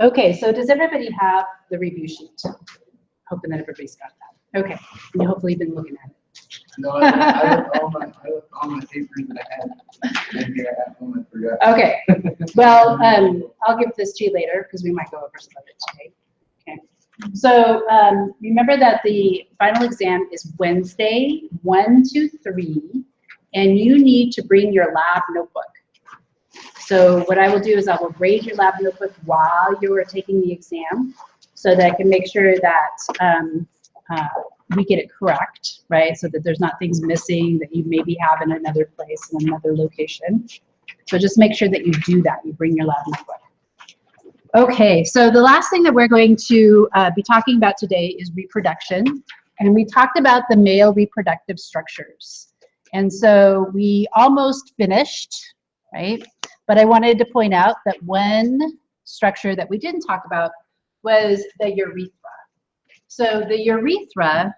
Okay, so does everybody have the review sheet? Hoping that everybody's got that. Okay, and hopefully you've been looking at it. No, I left all my papers that I had. Maybe I have one I forgot. Okay, well, I'll give this to you later because we might go over some of it today. Okay, so remember that the final exam is Wednesday, 1 to 3, and you need to bring your lab notebook. So what I will do is I will grade your lab notebook while you are taking the exam so that I can make sure that we get it correct, right? So that there's not things missing that you maybe have in another place, in another location. So just make sure that you do that. You bring your lab notebook. Okay, so the last thing that we're going to be talking about today is reproduction. And we talked about the male reproductive structures. And so we almost finished, right? But I wanted to point out that one structure that we didn't talk about was the urethra. So the urethra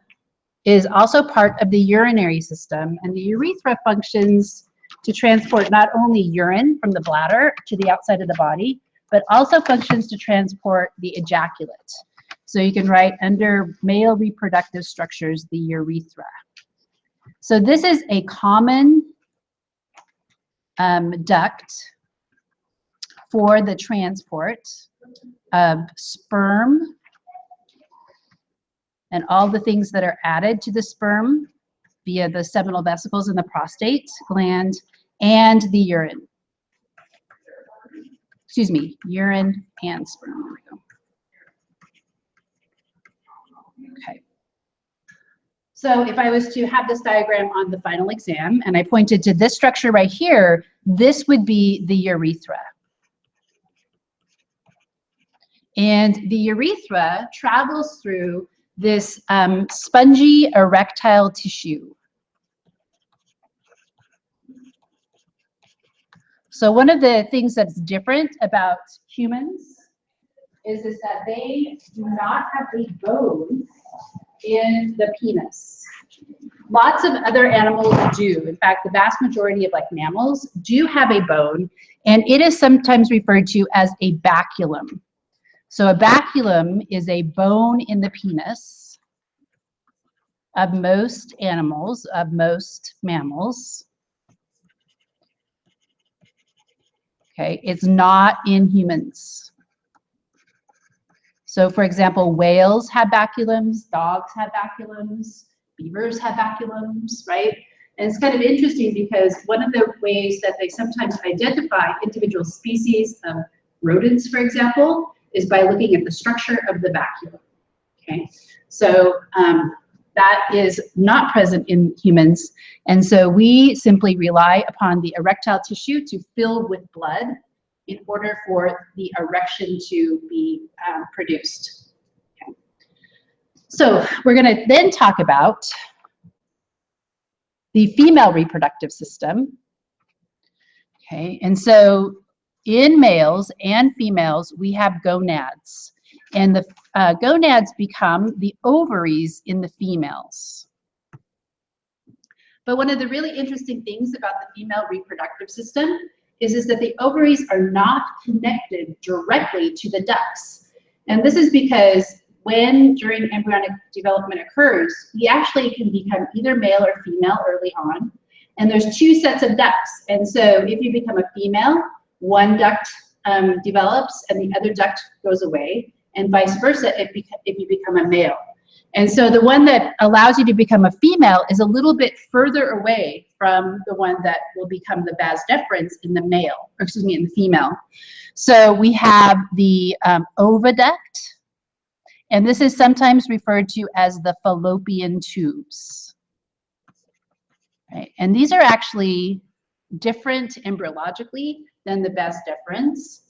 is also part of the urinary system, and the urethra functions to transport not only urine from the bladder to the outside of the body, but also functions to transport the ejaculate. So you can write under male reproductive structures, the urethra. So this is a common duct for the transport of sperm and all the things that are added to the sperm via the seminal vesicles in the prostate gland and the urine. Excuse me, urine and sperm. There we go. Okay. So if I was to have this diagram on the final exam and I pointed to this structure right here, this would be the urethra. And the urethra travels through this spongy erectile tissue. So one of the things that's different about humans is that they do not have a bone in the penis. Lots of other animals do. In fact, the vast majority of mammals do have a bone, and it is sometimes referred to as a baculum. So a baculum is a bone in the penis of most animals, of most mammals. Okay, it's not in humans. So for example, whales have baculums, dogs have baculums, beavers have baculums, right? And it's kind of interesting because one of the ways that they sometimes identify individual species of rodents, for example, is by looking at the structure of the baculum. Okay, so that is not present in humans, and so we simply rely upon the erectile tissue to fill with blood in order for the erection to be produced. Okay. So we're going to then talk about the female reproductive system. Okay, and so in males and females, we have gonads, and the gonads become the ovaries in the females. But one of the really interesting things about the female reproductive system is that the ovaries are not connected directly to the ducts. And this is because when during embryonic development occurs, we actually can become either male or female early on. And there's two sets of ducts. And so if you become a female, one duct develops and the other duct goes away, and vice versa if you become a male. And so the one that allows you to become a female is a little bit further away from the one that will become the vas deferens in the male, or excuse me, in the female. So we have the oviduct, and this is sometimes referred to as the fallopian tubes. Right? And these are actually different embryologically than the vas deferens,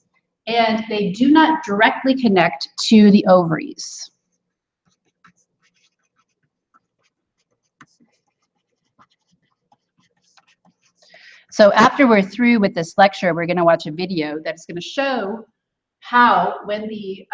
and they do not directly connect to the ovaries. So after we're through with this lecture, we're going to watch a video that's going to show how when the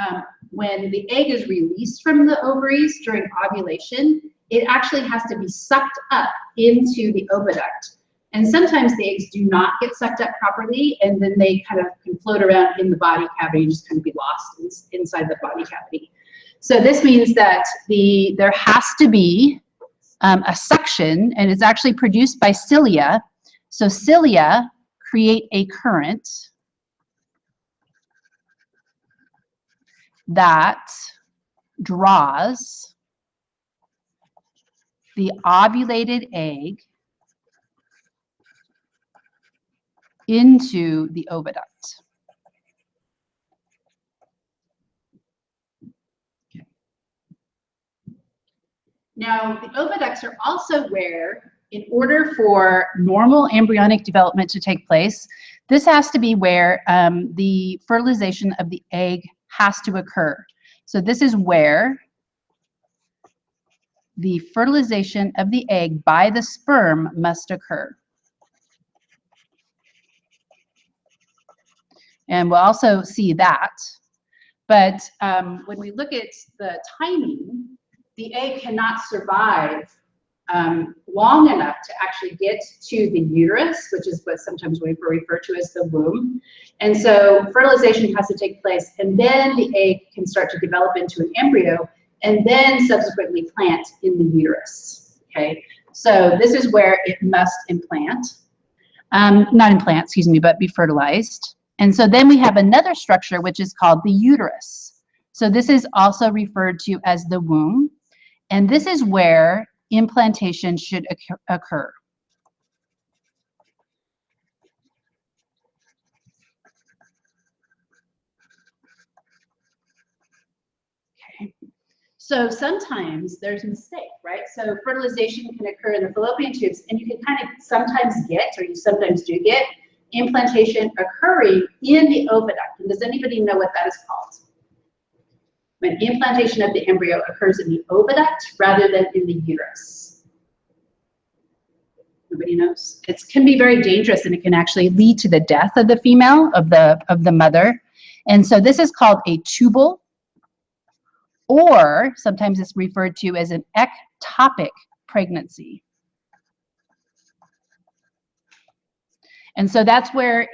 egg is released from the ovaries during ovulation, it actually has to be sucked up into the oviduct. And sometimes the eggs do not get sucked up properly, and then they kind of can float around in the body cavity and just kind of be lost inside the body cavity. So this means that there has to be a suction, and it's actually produced by cilia. So cilia create a current that draws the ovulated egg into the oviduct. Okay. Now, the oviducts are also where, in order for normal embryonic development to take place, this has to be where the fertilization of the egg has to occur. So this is where the fertilization of the egg by the sperm must occur. And we'll also see that. But when we look at the timing, the egg cannot survive long enough to actually get to the uterus, which is what sometimes we refer to as the womb. And so fertilization has to take place, and then the egg can start to develop into an embryo, and then subsequently plant in the uterus. Okay, so this is where it must implant, not implant, excuse me, but be fertilized. And so then we have another structure which is called the uterus. So this is also referred to as the womb, and this is where implantation should occur. Okay. So sometimes there's a mistake, right? So fertilization can occur in the fallopian tubes, and you can kind of sometimes get, or you sometimes do get, implantation occurring in the oviduct. And does anybody know what that is called? When implantation of the embryo occurs in the oviduct rather than in the uterus. Nobody knows. It can be very dangerous, and it can actually lead to the death of the female, of the mother. And so this is called a tubal, or sometimes it's referred to as an ectopic pregnancy. And so that's where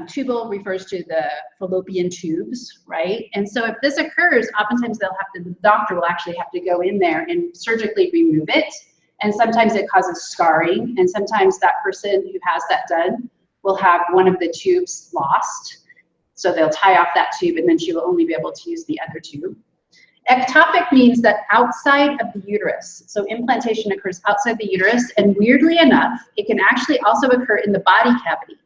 tubal refers to the fallopian tubes, right? And so if this occurs, oftentimes the doctor will actually have to go in there and surgically remove it. And sometimes it causes scarring, and sometimes that person who has that done will have one of the tubes lost. So they'll tie off that tube, and then she will only be able to use the other tube. Ectopic means that outside of the uterus. So implantation occurs outside the uterus, and weirdly enough, it can actually also occur in the body cavity.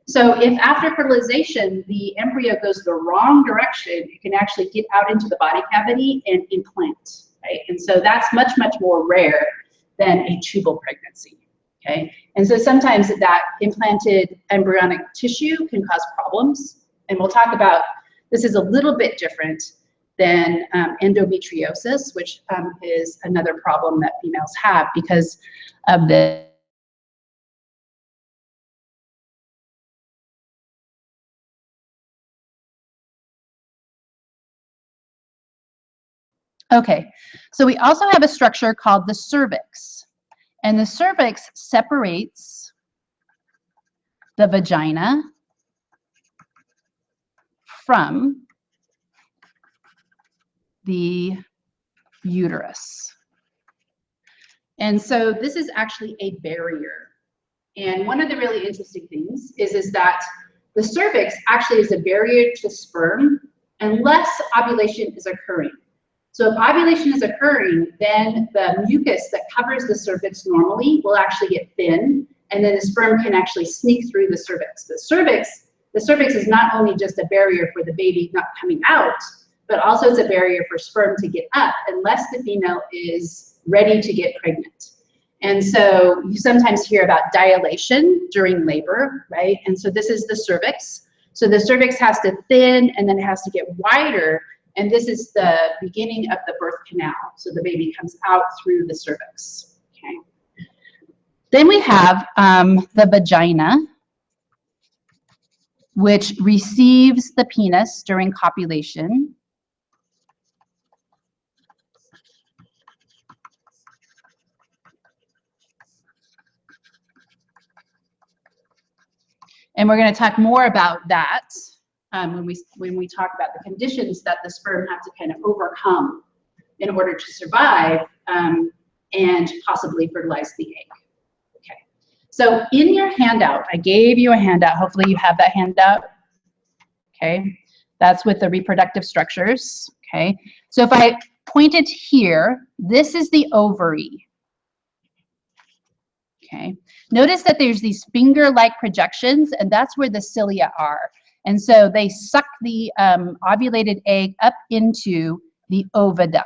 So if after fertilization, the embryo goes the wrong direction, it can actually get out into the body cavity and implant, right? And so that's much, much more rare than a tubal pregnancy, okay? And so sometimes that implanted embryonic tissue can cause problems. And we'll talk about, this is a little bit different than endometriosis, which is another problem that females have because of the Okay, so we also have a structure called the cervix, and the cervix separates the vagina from the uterus. And so this is actually a barrier. And one of the really interesting things is that the cervix actually is a barrier to sperm unless ovulation is occurring. So if ovulation is occurring, then the mucus that covers the cervix normally will actually get thin, and then the sperm can actually sneak through the cervix. The cervix is not only just a barrier for the baby not coming out, but also it's a barrier for sperm to get up unless the female is ready to get pregnant. And so you sometimes hear about dilation during labor, right? And so this is the cervix. So the cervix has to thin, and then it has to get wider. And this is the beginning of the birth canal. So the baby comes out through the cervix, okay? Then we have the vagina, which receives the penis during copulation. And we're going to talk more about that when we talk about the conditions that the sperm have to kind of overcome in order to survive and possibly fertilize the egg. Okay. So in your handout, I gave you a handout. Hopefully you have that handout. Okay. That's with the reproductive structures. Okay. So if I point it here, this is the ovary. Okay. Notice that there's these finger-like projections, and that's where the cilia are. And so they suck the ovulated egg up into the oviduct.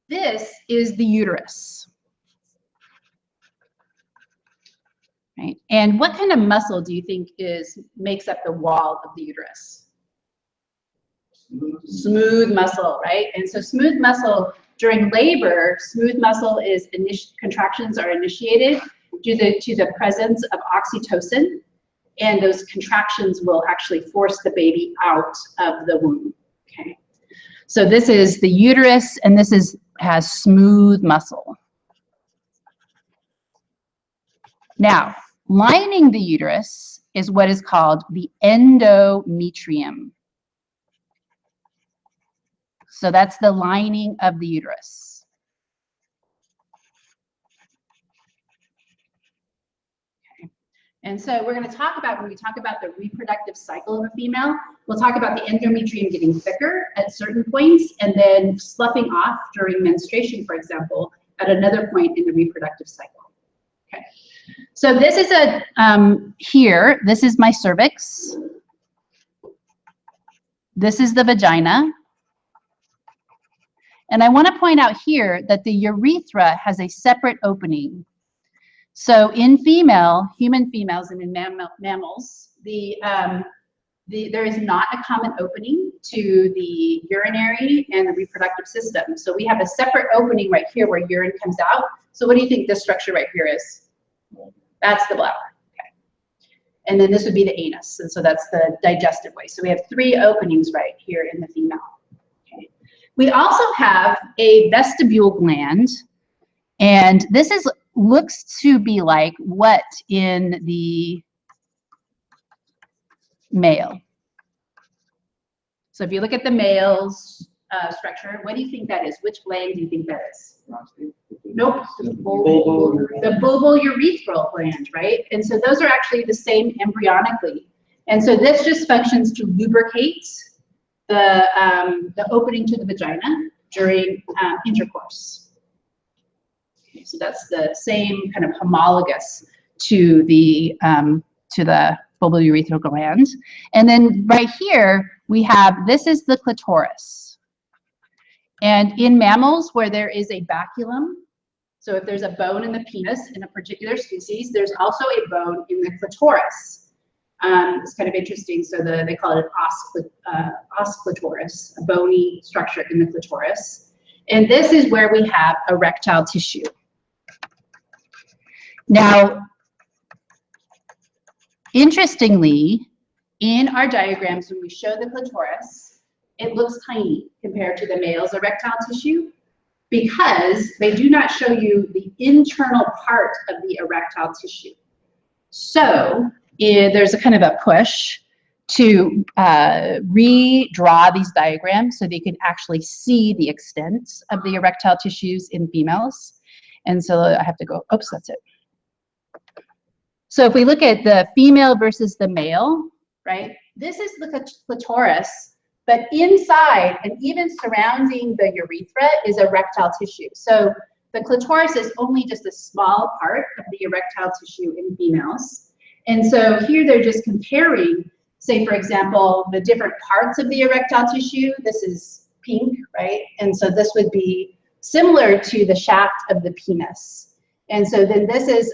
This is the uterus. Right? And what kind of muscle do you think makes up the wall of the uterus? Smooth muscle, right? And so smooth muscle during labor, smooth muscle is contractions are initiated due to the presence of oxytocin, and those contractions will actually force the baby out of the womb. Okay, so this is the uterus, and this has smooth muscle. Now, lining the uterus is what is called the endometrium. So that's the lining of the uterus. Okay. And so we're going to talk about, when we talk about the reproductive cycle of a female, we'll talk about the endometrium getting thicker at certain points and then sloughing off during menstruation, for example, at another point in the reproductive cycle. Okay. So this is here, this is my cervix. This is the vagina. And I want to point out here that the urethra has a separate opening. So in human females and in mammals, there is not a common opening to the urinary and the reproductive system. So we have a separate opening right here where urine comes out. So what do you think this structure right here is? That's the bladder. Okay. And then this would be the anus. And so that's the digestive way. So we have 3 openings right here in the female. We also have a vestibule gland, and this looks to be like what in the male. So if you look at the male's structure, what do you think that is? Which gland do you think that is? Nope, the bulbal urethral gland, right? And so those are actually the same embryonically. And so this just functions to lubricate the opening to the vagina during intercourse. Okay, so that's the same kind of homologous to the bulbal urethral gland. And then right here we have, this is the clitoris. And in mammals where there is a baculum, so if there's a bone in the penis in a particular species, there's also a bone in the clitoris. It's kind of interesting. So they call it an os clitoris, a bony structure in the clitoris. And this is where we have erectile tissue. Now, interestingly, in our diagrams, when we show the clitoris, it looks tiny compared to the male's erectile tissue because they do not show you the internal part of the erectile tissue. So there's a kind of a push to redraw these diagrams so they can actually see the extent of the erectile tissues in females. And so I have to go, oops, that's it. So if we look at the female versus the male, right, this is the clitoris, but inside and even surrounding the urethra is erectile tissue. So the clitoris is only just a small part of the erectile tissue in females. And so here they're just comparing, say, for example, the different parts of the erectile tissue. This is pink, right? And so this would be similar to the shaft of the penis. And so then this is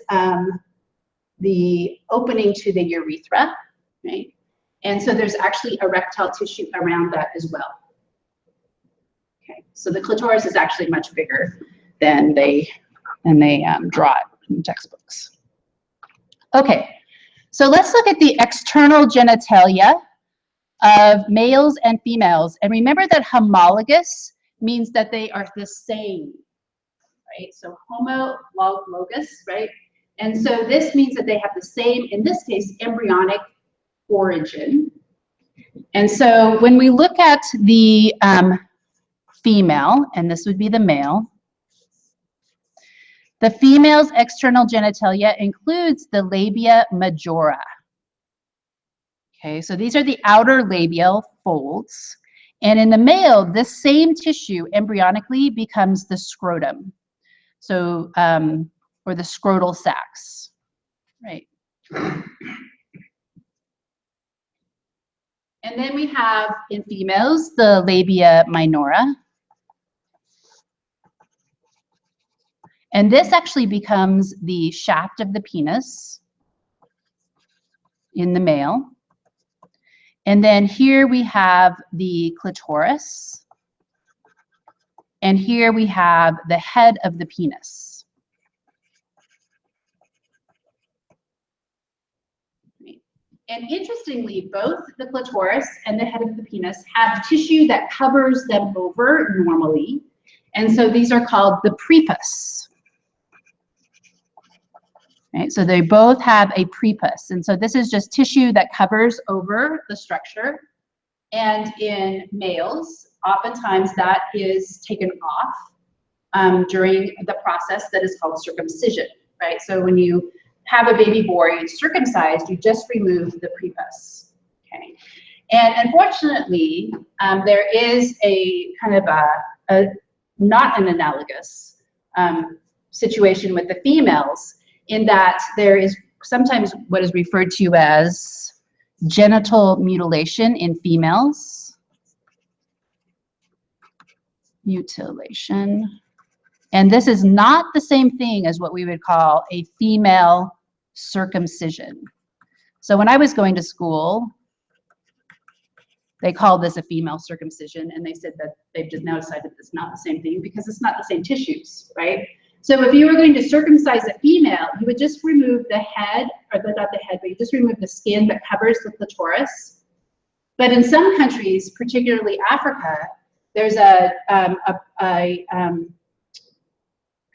the opening to the urethra, right? And so there's actually erectile tissue around that as well. Okay, so the clitoris is actually much bigger than they draw it in textbooks. Okay, so let's look at the external genitalia of males and females. And remember that homologous means that they are the same, right? So homologous, right? And so this means that they have the same, in this case, embryonic origin. And so when we look at the female, and this would be the male, the female's external genitalia includes the labia majora. Okay, so these are the outer labial folds. And in the male, this same tissue embryonically becomes the scrotum. So, or the scrotal sacs, right? And then we have, in females, the labia minora. And this actually becomes the shaft of the penis in the male. And then here we have the clitoris. And here we have the head of the penis. And interestingly, both the clitoris and the head of the penis have tissue that covers them over normally. And so these are called the prepuce. Right, so they both have a prepuce. And so this is just tissue that covers over the structure. And in males, oftentimes that is taken off during the process that is called circumcision, right? So when you have a baby boy circumcised, you just remove the prepuce, okay? And unfortunately, there is a kind of a not an analogous situation with the females, in that there is sometimes what is referred to as genital mutilation in females. Mutilation. And this is not the same thing as what we would call a female circumcision. So when I was going to school, they called this a female circumcision, and they said that they've just now decided it's not the same thing because it's not the same tissues, right? So if you were going to circumcise a female, you would just remove the head, or not the head, but you just remove the skin that covers the clitoris. But in some countries, particularly Africa, there's a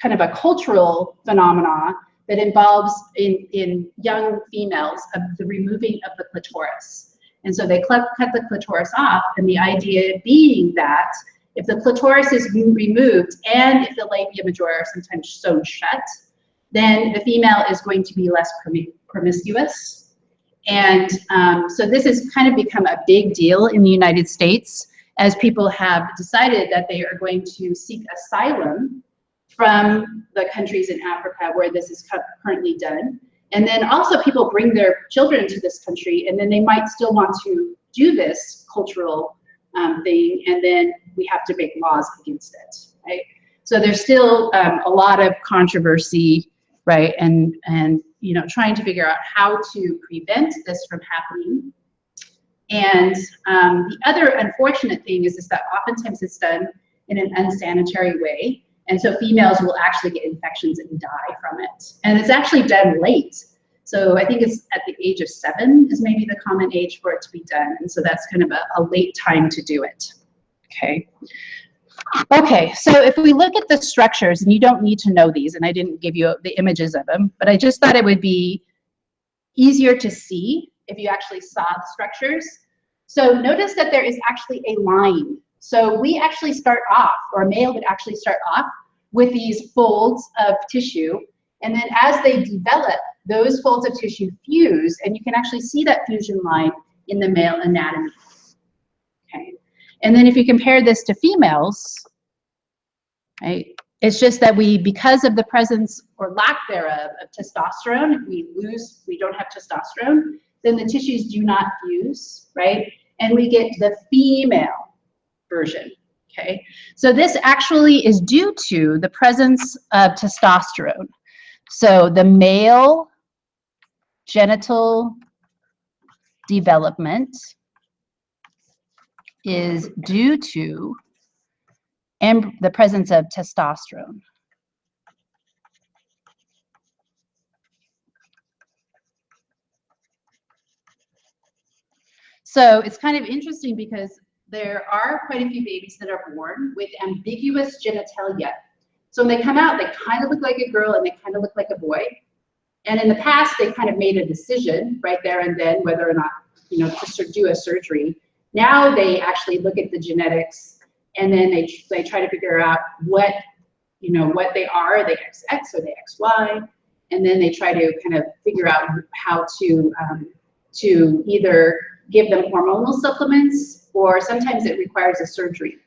kind of a cultural phenomena that involves in young females of the removing of the clitoris. And so they cut the clitoris off, and the idea being that if the clitoris is removed and if the labia majora are sometimes sewn shut, then the female is going to be less promiscuous. And so this has kind of become a big deal in the United States, as people have decided that they are going to seek asylum from the countries in Africa where this is currently done. And then also people bring their children to this country, and then they might still want to do this cultural thing, and then we have to make laws against it, right? So there's still a lot of controversy, right? And you know, trying to figure out how to prevent this from happening. And the other unfortunate thing is that oftentimes it's done in an unsanitary way. And so females will actually get infections and die from it. And it's actually done late. So I think it's at the age of 7 is maybe the common age for it to be done. And so that's kind of a late time to do it. Okay. Okay, so if we look at the structures, and you don't need to know these, and I didn't give you the images of them, but I just thought it would be easier to see if you actually saw the structures. So notice that there is actually a line. So we actually start off, or a male would actually start off with these folds of tissue, and then as they develop, those folds of tissue fuse, and you can actually see that fusion line in the male anatomy. Okay, and then if you compare this to females, right, it's just that because of the presence or lack thereof of testosterone, if we don't have testosterone, then the tissues do not fuse, right? And we get the female version, okay? So this actually is due to the presence of testosterone. So the male genital development is due to the presence of testosterone. So it's kind of interesting because there are quite a few babies that are born with ambiguous genitalia. So when they come out, they kind of look like a girl and they kind of look like a boy. And in the past, they kind of made a decision right there and then whether or not, you know, to do a surgery. Now they actually look at the genetics and then they try to figure out what, you know, what they are they XX or they XY, and then they try to kind of figure out how to either give them hormonal supplements, or sometimes it requires a surgery.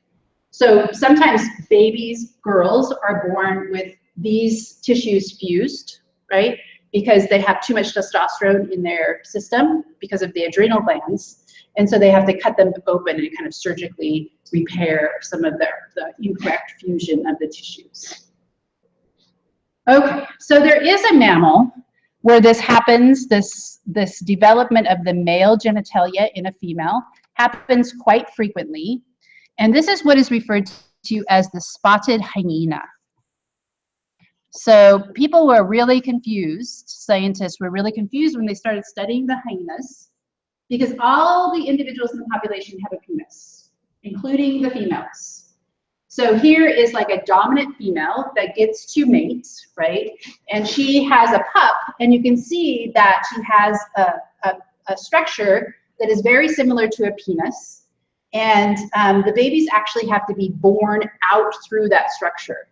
So sometimes babies, girls, are born with these tissues fused, right? Because they have too much testosterone in their system because of the adrenal glands. And so they have to cut them open and kind of surgically repair some of the incorrect fusion of the tissues. Okay, so there is a mammal where this happens, this development of the male genitalia in a female happens quite frequently. And this is what is referred to as the spotted hyena. So people were really confused, scientists were really confused when they started studying the hyenas, because all the individuals in the population have a penis, including the females. So here is like a dominant female that gets to mate, right? And she has a pup, and you can see that she has a structure that is very similar to a penis. And the babies actually have to be born out through that structure.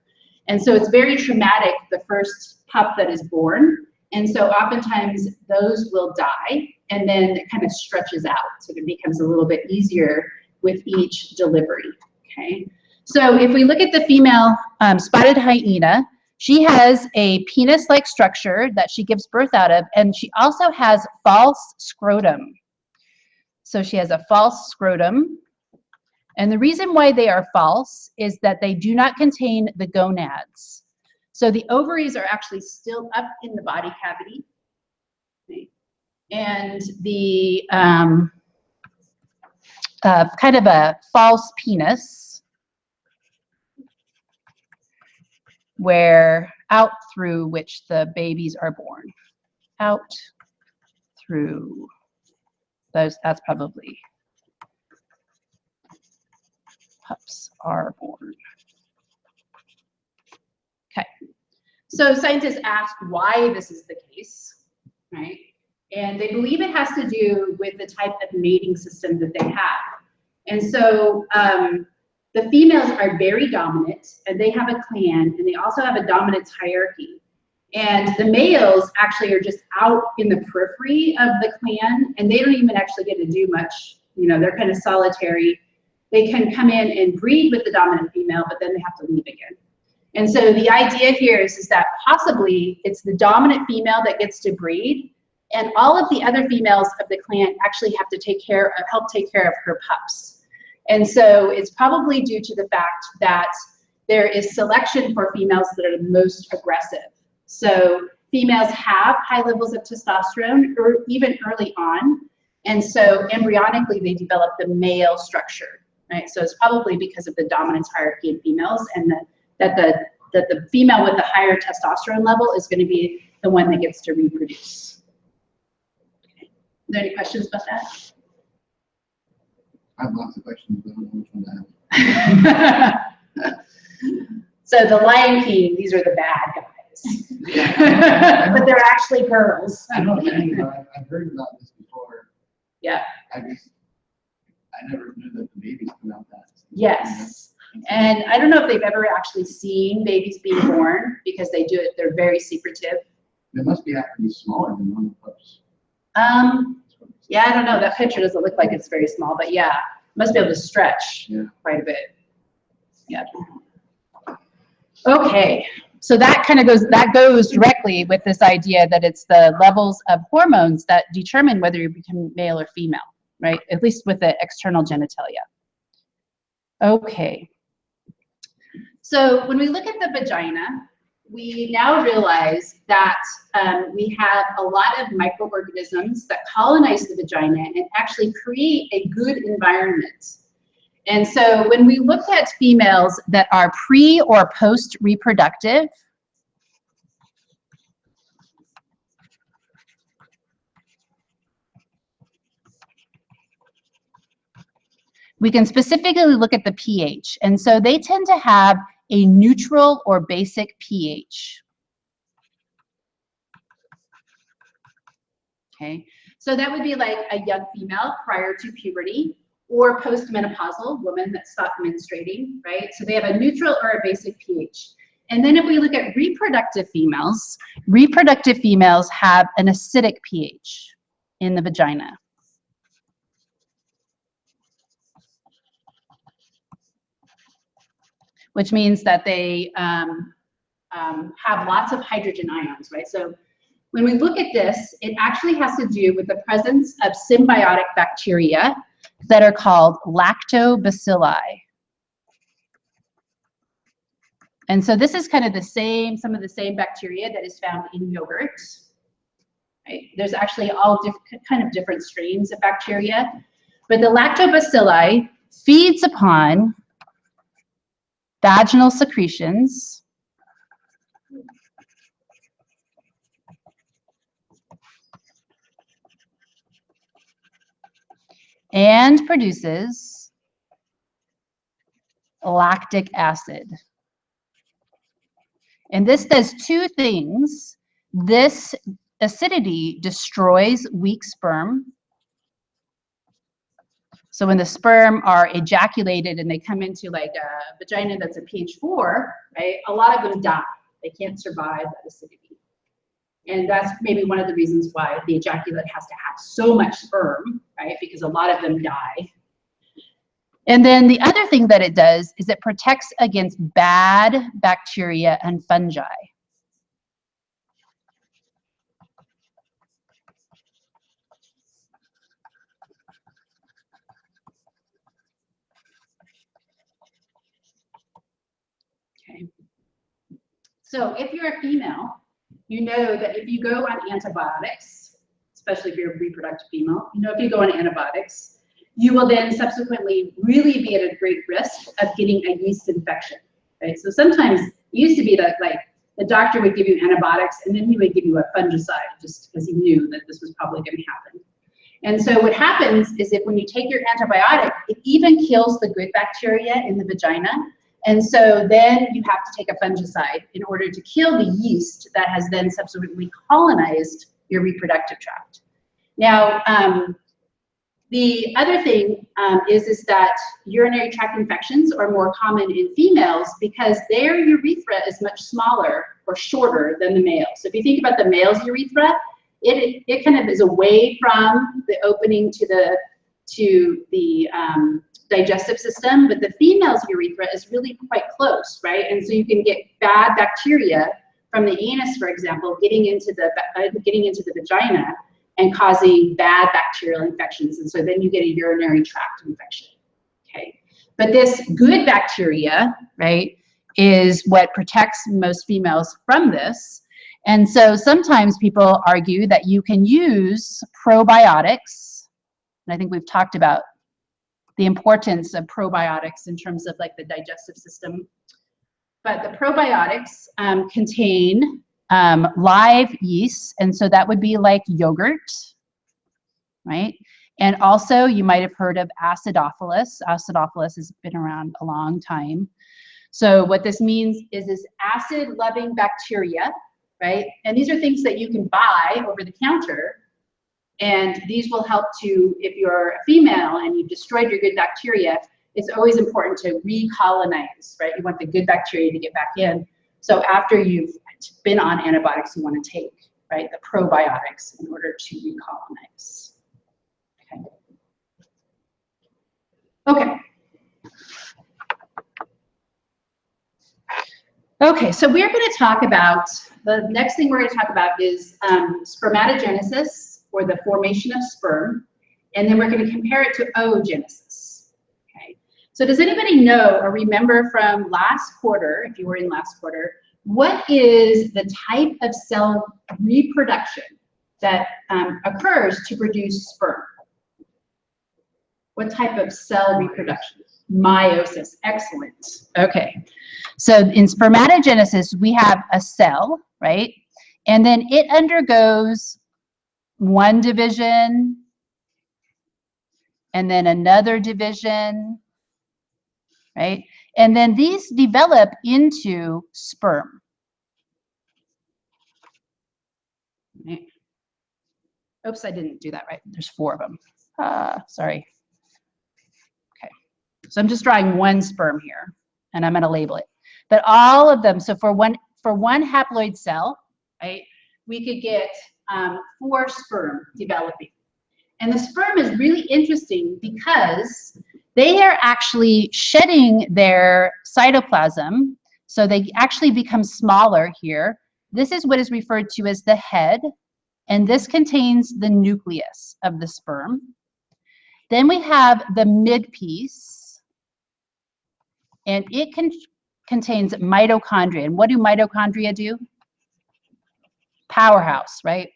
And so it's very traumatic, the first pup that is born. And so oftentimes those will die, and then it kind of stretches out. So it becomes a little bit easier with each delivery, okay? So if we look at the female spotted hyena, she has a penis-like structure that she gives birth out of, and she also has false scrotum. So she has a false scrotum. And the reason why they are false is that they do not contain the gonads. So the ovaries are actually still up in the body cavity. Okay. And the kind of a false penis, where out through which the babies are born. Out through those, that's probably pups are born. Okay, so scientists ask why this is the case, right? And they believe it has to do with the type of mating system that they have. And so the females are very dominant, and they have a clan, and they also have a dominance hierarchy. And the males actually are just out in the periphery of the clan, and they don't even actually get to do much. You know, they're kind of solitary. They can come in and breed with the dominant female, but then they have to leave again. And so the idea here is that possibly it's the dominant female that gets to breed, and all of the other females of the clan actually have to help take care of her pups. And so it's probably due to the fact that there is selection for females that are the most aggressive. So females have high levels of testosterone, or even early on, and so embryonically they develop the male structure, right? So it's probably because of the dominance hierarchy in females, and that the female with the higher testosterone level is going to be the one that gets to reproduce. Okay. Are there any questions about that? I have lots of questions, but I don't know which one to have. So the Lion King, these are the bad guys. But they're actually girls. I know, I've heard about this before. Yeah. I never knew that the babies come out that. Yes. And I don't know if they've ever actually seen babies being born, because they do it, they're very secretive. They must have to be smaller than normal pups. Yeah, I don't know. That picture doesn't look like it's very small, but yeah, must be able to stretch quite a bit. Yeah. Okay. So that kind of goes directly with this idea that it's the levels of hormones that determine whether you become male or female, right? At least with the external genitalia. Okay. So when we look at the vagina, we now realize that we have a lot of microorganisms that colonize the vagina and actually create a good environment. And so when we look at females that are pre or post reproductive, we can specifically look at the pH. And so they tend to have a neutral or basic pH. Okay, so that would be like a young female prior to puberty or postmenopausal woman that stopped menstruating, right? So they have a neutral or a basic pH. And then if we look at reproductive females have an acidic pH in the vagina. Which means that they have lots of hydrogen ions, right? So when we look at this, it actually has to do with the presence of symbiotic bacteria that are called lactobacilli. And so this is kind of the same, some of the same bacteria that is found in yogurt. Right? There's actually all kind of different strains of bacteria, but the lactobacilli feeds upon vaginal secretions and produces lactic acid. And this does two things. This acidity destroys weak sperm. So when the sperm are ejaculated and they come into like a vagina that's a pH 4, right, a lot of them die. They can't survive that acidity. And that's maybe one of the reasons why the ejaculate has to have so much sperm, right, because a lot of them die. And then the other thing that it does is it protects against bad bacteria and fungi. Okay. So if you're a female, you know that if you go on antibiotics, especially if you're a reproductive female, you know if you go on antibiotics, you will then subsequently really be at a great risk of getting a yeast infection, right? So sometimes it used to be that like the doctor would give you antibiotics and then he would give you a fungicide just because he knew that this was probably going to happen. And so what happens is if when you take your antibiotic, it even kills the good bacteria in the vagina. And so then you have to take a fungicide in order to kill the yeast that has then subsequently colonized your reproductive tract. Now, the other thing is that urinary tract infections are more common in females because their urethra is much smaller or shorter than the male. So if you think about the male's urethra, it kind of is away from the opening to the digestive system, but the female's urethra is really quite close, right? And so you can get bad bacteria from the anus, for example, getting into the vagina and causing bad bacterial infections. And so then you get a urinary tract infection, okay? But this good bacteria, right, is what protects most females from this. And so sometimes people argue that you can use probiotics, and I think we've talked about the importance of probiotics in terms of like the digestive system. But the probiotics contain live yeast, and so that would be like yogurt, right? And also you might have heard of acidophilus. Acidophilus has been around a long time. So what this means is this acid-loving bacteria, right? And these are things that you can buy over the counter, and these will help to, if you're a female and you've destroyed your good bacteria, it's always important to recolonize, right? You want the good bacteria to get back in. So after you've been on antibiotics, you want to take, right, the probiotics in order to recolonize. Okay. Okay, so we're going to talk about, the next thing we're going to talk about is spermatogenesis, or the formation of sperm, and then we're going to compare it to oogenesis. Okay. So does anybody know or remember from last quarter, if you were in last quarter, what is the type of cell reproduction that occurs to produce sperm? What type of cell reproduction? Meiosis. Excellent. Okay. So in spermatogenesis, we have a cell, right? And then it undergoes one division, and then another division, right? And then these develop into sperm. Right. Oops, I didn't do that right. There's 4 of them. Sorry. Okay. So I'm just drawing one sperm here, and I'm going to label it. But all of them, so for one haploid cell, right, we could get 4 sperm developing. And the sperm is really interesting because they are actually shedding their cytoplasm, so they actually become smaller here. This is what is referred to as the head, and this contains the nucleus of the sperm. Then we have the midpiece, and it contains mitochondria. And what do mitochondria do? Powerhouse, right?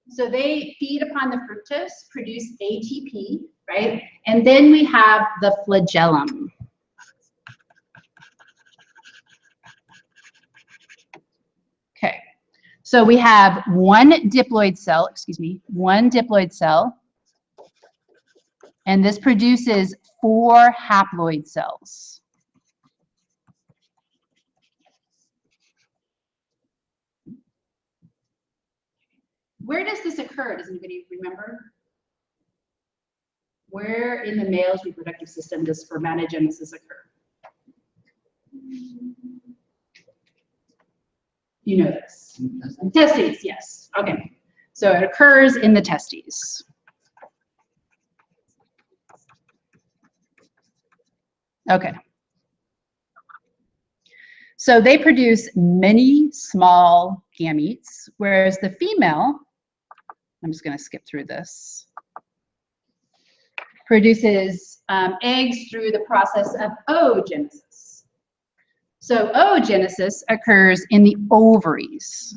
So they feed upon the fructose, produce ATP, right? And then we have the flagellum. Okay, so we have one diploid cell, and this produces 4 haploid cells. Where does this occur? Does anybody remember? Where in the male's reproductive system does spermatogenesis occur? You know this. Testes, yes. Okay. So it occurs in the testes. Okay. So they produce many small gametes, whereas the female, I'm just going to skip through this, produces eggs through the process of oogenesis. So oogenesis occurs in the ovaries.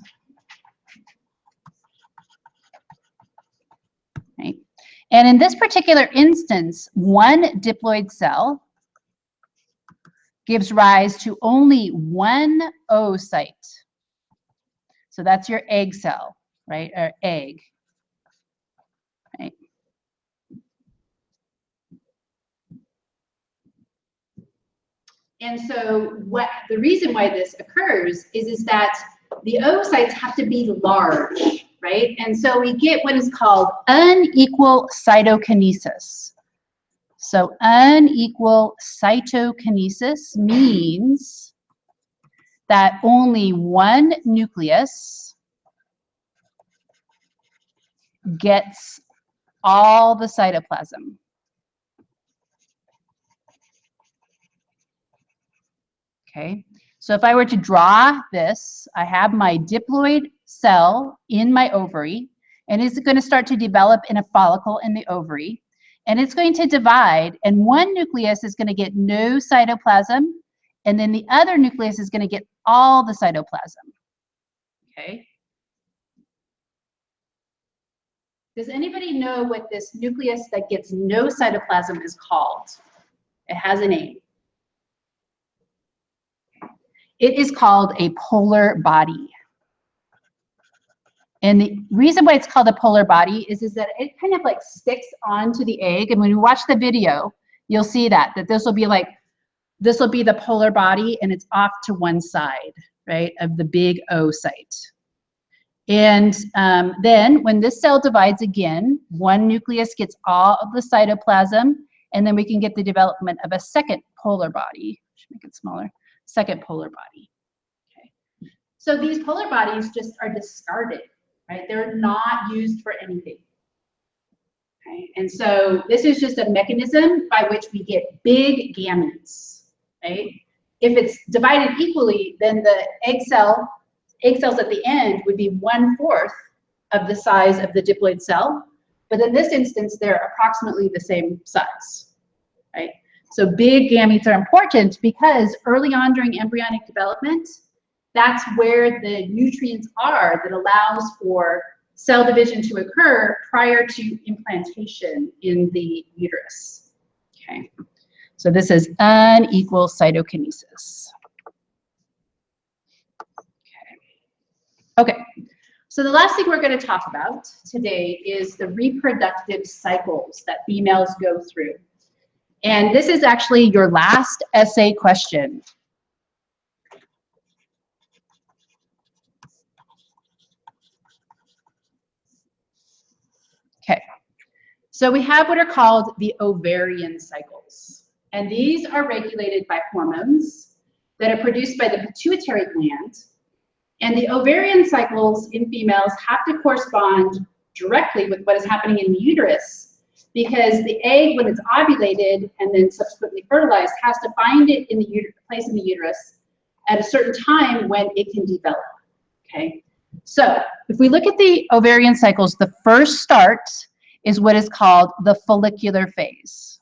Right? And in this particular instance, one diploid cell gives rise to only one oocyte. So that's your egg cell, right, or egg. Right? And so what the reason why this occurs is that the oocytes have to be large, right? And so we get what is called unequal cytokinesis. So unequal cytokinesis means that only one nucleus gets all the cytoplasm. Okay, so if I were to draw this, I have my diploid cell in my ovary, and it's going to start to develop in a follicle in the ovary, and it's going to divide, and one nucleus is going to get no cytoplasm, and then the other nucleus is going to get all the cytoplasm. Okay. Does anybody know what this nucleus that gets no cytoplasm is called? It has a name. It is called a polar body. And the reason why it's called a polar body is that it kind of like sticks onto the egg. And when you watch the video, you'll see that this will be the polar body, and it's off to one side, right, of the big oocyte. And then when this cell divides again, one nucleus gets all of the cytoplasm, and then we can get the development of a second polar body. Should make it smaller. Second polar body. Okay. So these polar bodies just are discarded, right? They're not used for anything. Okay. And so this is just a mechanism by which we get big gametes, right? If it's divided equally, then the egg cells at the end would be 1/4 of the size of the diploid cell. But in this instance, they're approximately the same size, right? So big gametes are important because early on during embryonic development, that's where the nutrients are that allows for cell division to occur prior to implantation in the uterus. Okay, so this is unequal cytokinesis. Okay, so the last thing we're going to talk about today is the reproductive cycles that females go through. And this is actually your last essay question. Okay, so we have what are called the ovarian cycles. And these are regulated by hormones that are produced by the pituitary gland. And the ovarian cycles in females have to correspond directly with what is happening in the uterus, because the egg, when it's ovulated and then subsequently fertilized, has to find it in the place in the uterus at a certain time when it can develop. Okay, so if we look at the ovarian cycles, the first start is what is called the follicular phase.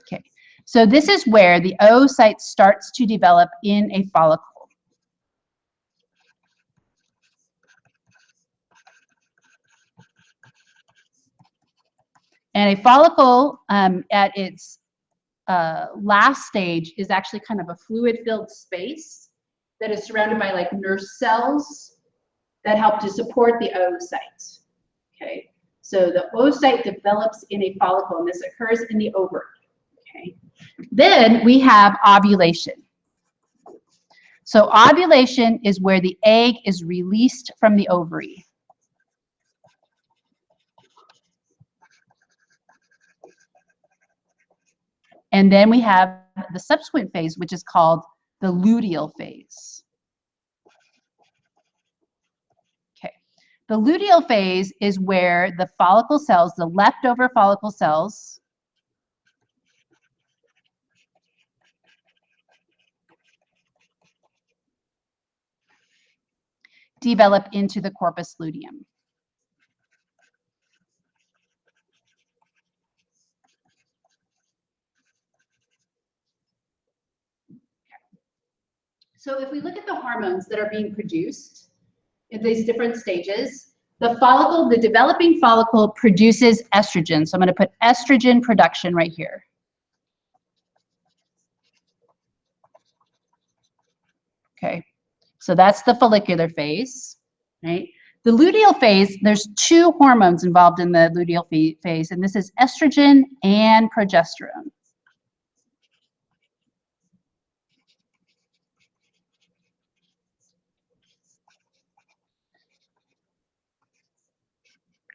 Okay, so this is where the oocyte starts to develop in a follicle. And a follicle at its last stage is actually kind of a fluid-filled space that is surrounded by like nurse cells that help to support the oocyte. Okay, so the oocyte develops in a follicle, and this occurs in the ovary. Okay, then we have ovulation. So ovulation is where the egg is released from the ovary. And then we have the subsequent phase, which is called the luteal phase. Okay, the luteal phase is where the follicle cells, the leftover follicle cells, develop into the corpus luteum. So if we look at the hormones that are being produced in these different stages, the follicle, the developing follicle produces estrogen. So I'm going to put estrogen production right here. Okay, so that's the follicular phase, right? The luteal phase, there's two hormones involved in the luteal phase, and this is estrogen and progesterone.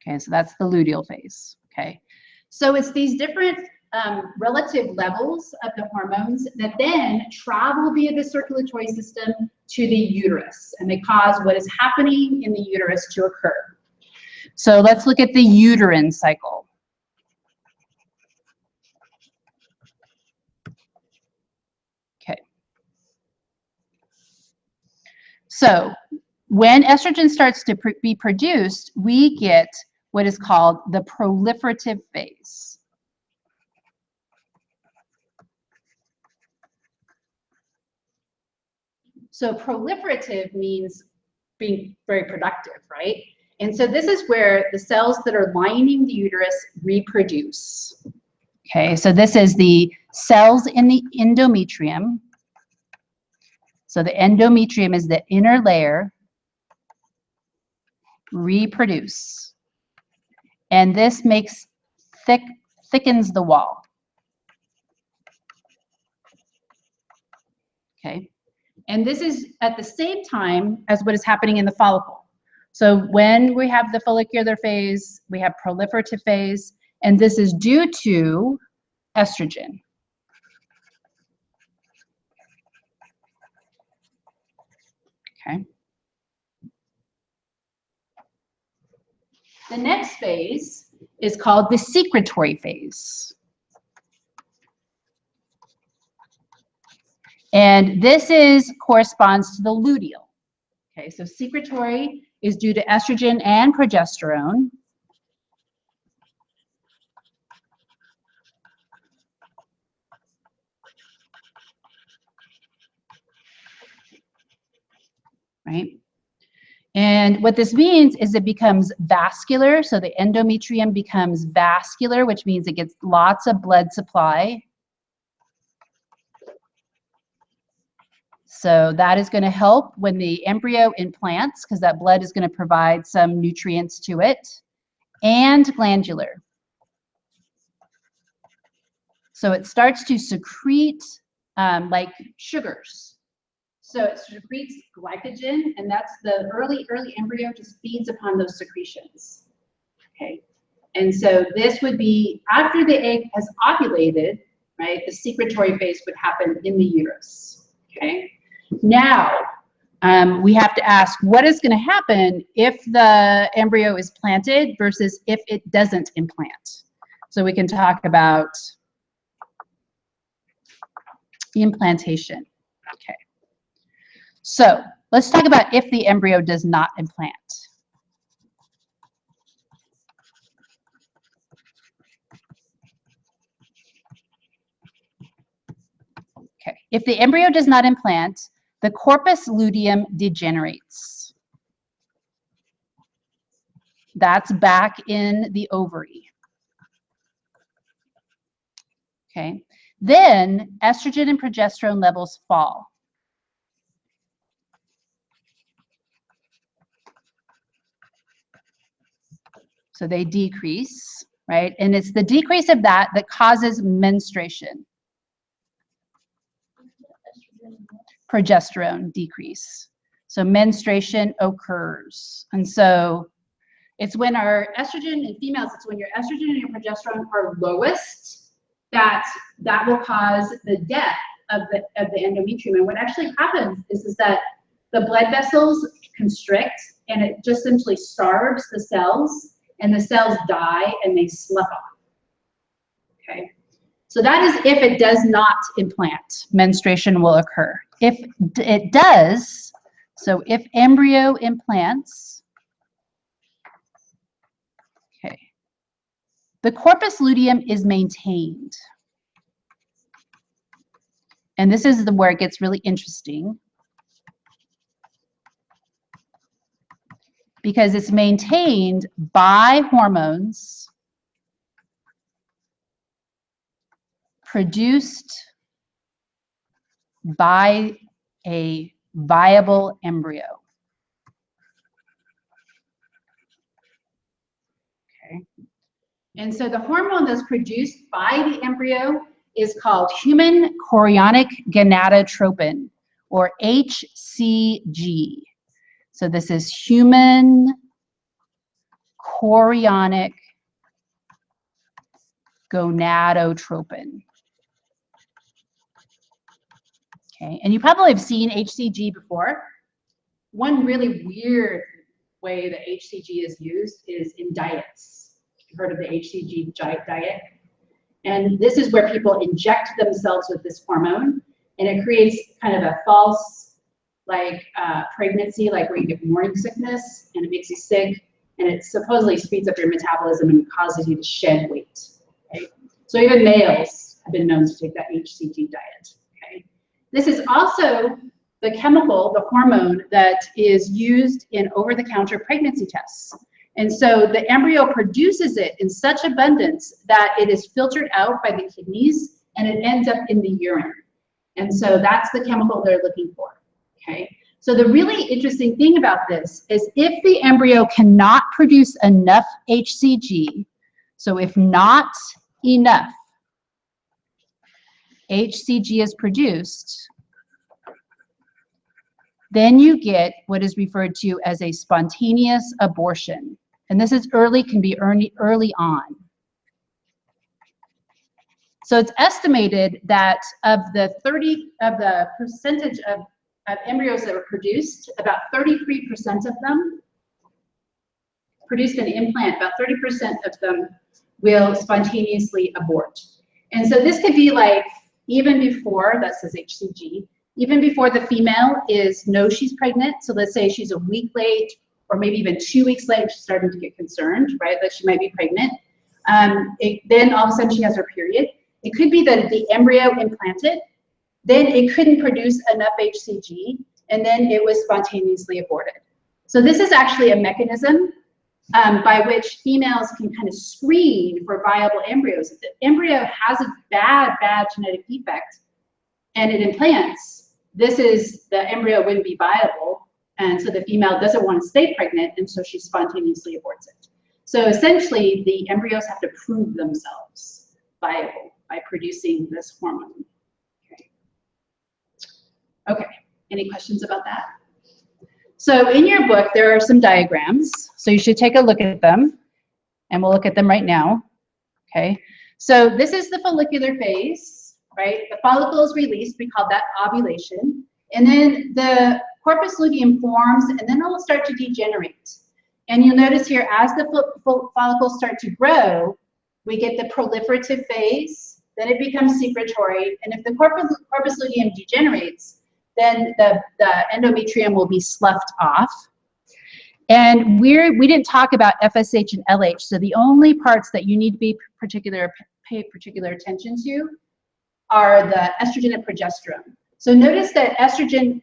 Okay, so that's the luteal phase. Okay, so it's these different relative levels of the hormones that then travel via the circulatory system to the uterus, and they cause what is happening in the uterus to occur. So let's look at the uterine cycle. Okay. So when estrogen starts to be produced, we get what is called the proliferative phase. So proliferative means being very productive, right? And so this is where the cells that are lining the uterus reproduce. Okay, so this is the cells in the endometrium. So the endometrium is the inner layer, reproduce. And this makes thickens the wall. Okay, and this is at the same time as what is happening in the follicle. So when we have the follicular phase, we have proliferative phase, and this is due to estrogen. Okay. The next phase is called the secretory phase. And this corresponds to the luteal. Okay, so secretory is due to estrogen and progesterone. Right? And what this means is it becomes vascular. So the endometrium becomes vascular, which means it gets lots of blood supply. So that is going to help when the embryo implants, because that blood is going to provide some nutrients to it. And glandular. So it starts to secrete like sugars. So it secretes glycogen, and that's the early embryo just feeds upon those secretions. Okay, and so this would be after the egg has ovulated, right? The secretory phase would happen in the uterus. Okay, now we have to ask what is going to happen if the embryo is planted versus if it doesn't implant. So we can talk about implantation. Okay. So let's talk about if the embryo does not implant. Okay. If the embryo does not implant, the corpus luteum degenerates. That's back in the ovary. Okay. Then estrogen and progesterone levels fall. So they decrease, right? And it's the decrease of that that causes menstruation. Progesterone decrease. So menstruation occurs. And so it's when our estrogen in females, it's when your estrogen and your progesterone are lowest that will cause the death of the endometrium. And what actually happens is that the blood vessels constrict and it just essentially starves the cells, and the cells die and they slough off. Okay. So that is if it does not implant, menstruation will occur. If it does, so if embryo implants, okay, the corpus luteum is maintained. And this is where it gets really interesting, because it's maintained by hormones produced by a viable embryo. Okay. And so the hormone that's produced by the embryo is called human chorionic gonadotropin, or HCG. So this is human chorionic gonadotropin. Okay, and you probably have seen HCG before. One really weird way that HCG is used is in diets. You've heard of the HCG diet? And this is where people inject themselves with this hormone, and it creates kind of a false pregnancy, like where you get morning sickness and it makes you sick, and it supposedly speeds up your metabolism and causes you to shed weight. Right? So even males have been known to take that HCG diet. Okay? This is also the chemical, the hormone that is used in over-the-counter pregnancy tests. And so the embryo produces it in such abundance that it is filtered out by the kidneys and it ends up in the urine. And so that's the chemical they're looking for. Okay. So the really interesting thing about this is if the embryo cannot produce enough HCG, so if not enough HCG is produced, then you get what is referred to as a spontaneous abortion. And this is can be early on. So it's estimated that of the percentage of embryos that were produced, about 33% of them produced an implant, about 30% of them will spontaneously abort. And so this could be like even before, that says HCG, even before the female knows she's pregnant. So let's say she's a week late, or maybe even 2 weeks late, she's starting to get concerned, right, that she might be pregnant. Then all of a sudden she has her period. It could be that the embryo implanted, then it couldn't produce enough HCG, and then it was spontaneously aborted. So this is actually a mechanism by which females can kind of screen for viable embryos. If the embryo has a bad genetic defect and it implants, the embryo wouldn't be viable, and so the female doesn't want to stay pregnant, and so she spontaneously aborts it. So essentially, the embryos have to prove themselves viable by producing this hormone. Okay, any questions about that? So in your book, there are some diagrams, so you should take a look at them, and we'll look at them right now, okay? So this is the follicular phase, right? The follicle is released, we call that ovulation, and then the corpus luteum forms, and then it will start to degenerate. And you'll notice here, as the follicles start to grow, we get the proliferative phase, then it becomes secretory, and if the corpus luteum degenerates, then the endometrium will be sloughed off. And we didn't talk about FSH and LH, so the only parts that you need to pay particular attention to are the estrogen and progesterone. So notice that estrogen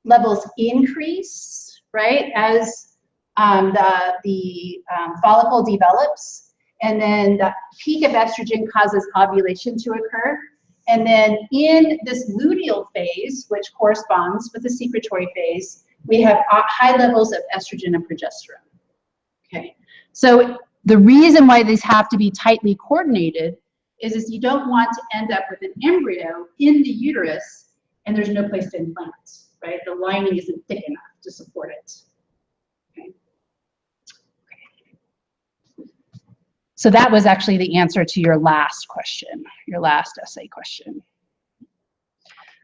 levels increase, right, as the follicle develops, and then the peak of estrogen causes ovulation to occur. And then in this luteal phase, which corresponds with the secretory phase, we have high levels of estrogen and progesterone. Okay, so the reason why these have to be tightly coordinated is you don't want to end up with an embryo in the uterus and there's no place to implant, right? The lining isn't thick enough to support it. Okay. So that was actually the answer to your last question, your last essay question.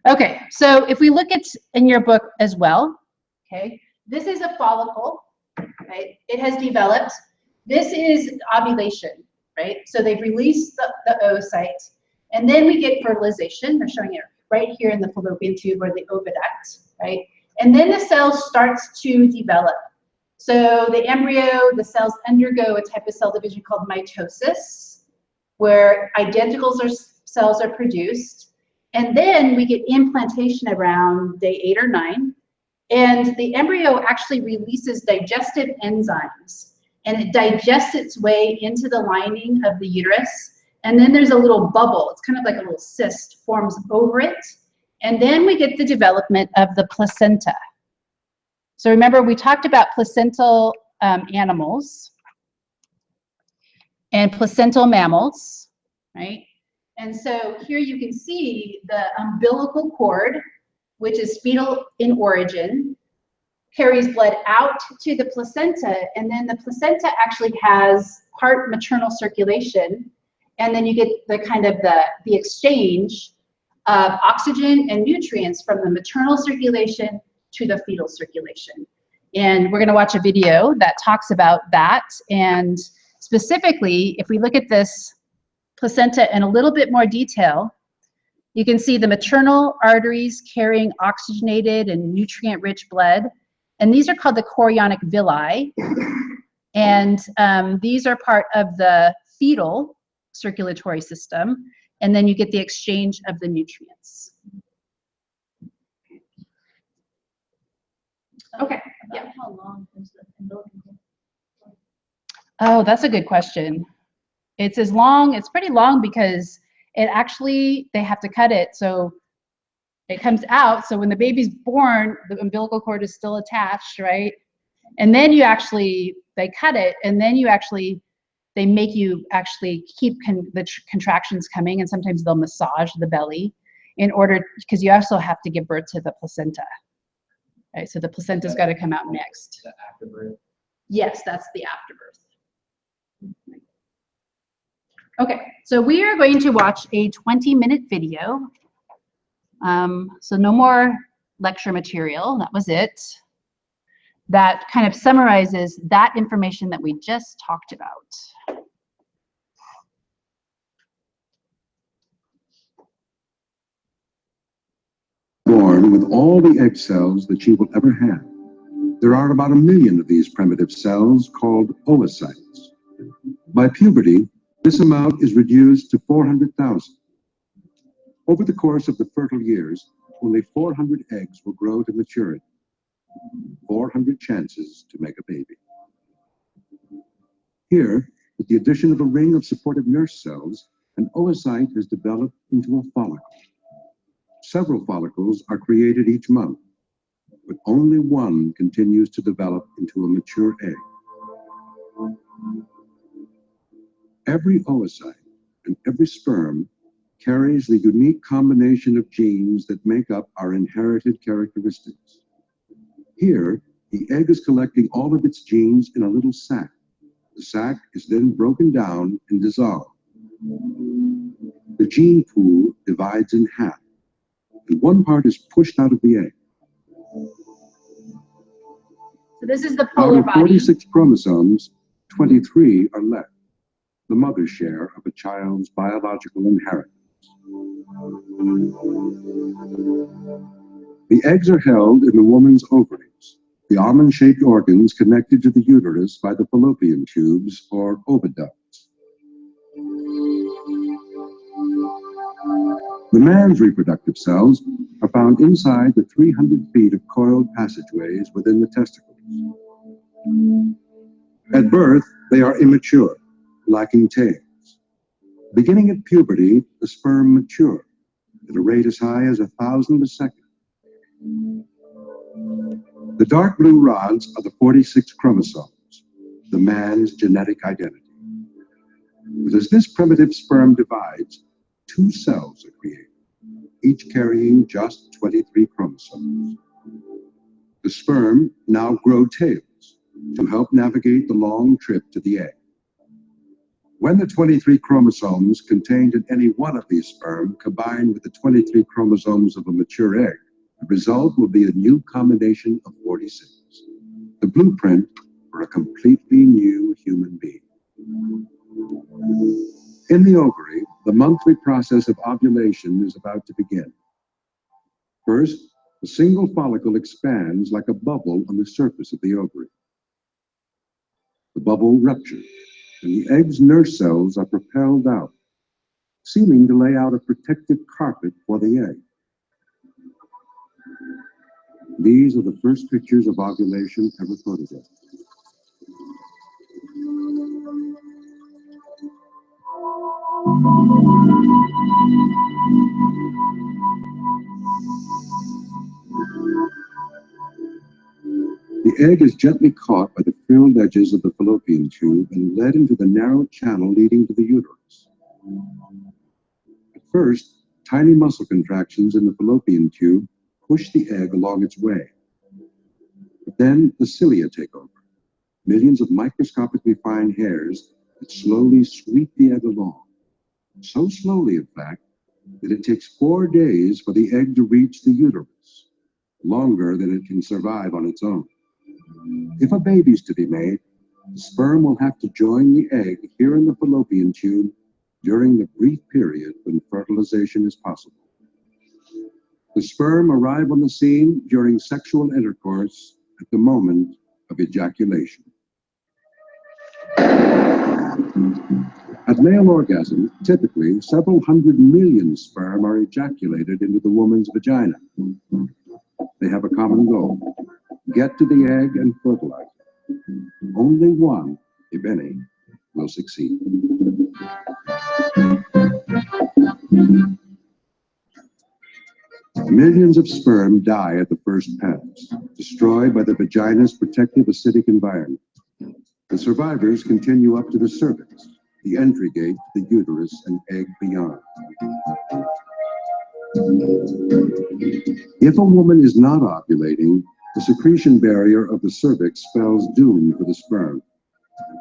Okay, so if we look at in your book as well, okay, this is a follicle, right? It has developed. This is ovulation, right? So they've released the oocyte, and then we get fertilization. They're showing it right here in the fallopian tube or the oviduct, right? And then the cell starts to develop. So the embryo, the cells undergo a type of cell division called mitosis, where identical cells are produced. And then we get implantation around day 8 or 9. And the embryo actually releases digestive enzymes. And it digests its way into the lining of the uterus. And then there's a little bubble. It's kind of like a little cyst forms over it. And then we get the development of the placenta. So remember, we talked about placental animals and placental mammals, right? And so here you can see the umbilical cord, which is fetal in origin, carries blood out to the placenta, and then the placenta actually has part maternal circulation, and then you get the kind of the exchange of oxygen and nutrients from the maternal circulation to the fetal circulation. And we're going to watch a video that talks about that. And specifically, if we look at this placenta in a little bit more detail, you can see the maternal arteries carrying oxygenated and nutrient-rich blood. And these are called the chorionic villi. And these are part of the fetal circulatory system. And then you get the exchange of the nutrients. Okay. Yeah. How long is the umbilical cord? Oh, that's a good question. It's as long, it's pretty long because it actually, they have to cut it. So it comes out. So when the baby's born, the umbilical cord is still attached, right? And then you actually, they cut it, and then you actually, they make you actually keep the contractions coming, and sometimes they'll massage the belly in order, because you also have to give birth to the placenta. Right, so the placenta's got to come out next. The afterbirth. Yes, that's the afterbirth. Okay, so we are going to watch a 20-minute video. So no more lecture material, that was it. That kind of summarizes that information that we just talked about. Born with all the egg cells that she will ever have. There are about 1 million of these primitive cells called oocytes. By puberty, this amount is reduced to 400,000. Over the course of the fertile years, only 400 eggs will grow to maturity. 400 chances to make a baby. Here, with the addition of a ring of supportive nurse cells, an oocyte has developed into a follicle. Several follicles are created each month, but only one continues to develop into a mature egg. Every oocyte and every sperm carries the unique combination of genes that make up our inherited characteristics. Here, the egg is collecting all of its genes in a little sac. The sac is then broken down and dissolved. The gene pool divides in half, and one part is pushed out of the egg. So this is the Out polar of body. 46 chromosomes, 23 are left, the mother's share of a child's biological inheritance. The eggs are held in the woman's ovaries, the almond-shaped organs connected to the uterus by the fallopian tubes or oviducts. The man's reproductive cells are found inside the 300 feet of coiled passageways within the testicles. At birth, they are immature, lacking tails. Beginning at puberty, the sperm mature at a rate as high as 1,000 a second. The dark blue rods are the 46 chromosomes, the man's genetic identity. But as this primitive sperm divides, two cells are created, each carrying just 23 chromosomes. The sperm now grow tails to help navigate the long trip to the egg. When the 23 chromosomes contained in any one of these sperm combine with the 23 chromosomes of a mature egg, the result will be a new combination of 46, the blueprint for a completely new human being. In the ovary, the monthly process of ovulation is about to begin. First, a single follicle expands like a bubble on the surface of the ovary. The bubble ruptures, and the egg's nurse cells are propelled out, seeming to lay out a protective carpet for the egg. These are the first pictures of ovulation ever photographed. The egg is gently caught by the frilled edges of the fallopian tube and led into the narrow channel leading to the uterus. At first, tiny muscle contractions in the fallopian tube push the egg along its way. But then the cilia take over, millions of microscopically fine hairs that slowly sweep the egg along. So slowly, in fact, that it takes 4 days for the egg to reach the uterus, longer than it can survive on its own. If a baby's to be made, the sperm will have to join the egg here in the fallopian tube during the brief period when fertilization is possible. The sperm arrive on the scene during sexual intercourse at the moment of ejaculation. At male orgasm, typically several hundred million sperm are ejaculated into the woman's vagina. They have a common goal: get to the egg and fertilize it. Only one, if any, will succeed. Millions of sperm die at the first pass, destroyed by the vagina's protective acidic environment. The survivors continue up to the cervix, the entry gate to the uterus and egg beyond. If a woman is not ovulating, the secretion barrier of the cervix spells doom for the sperm.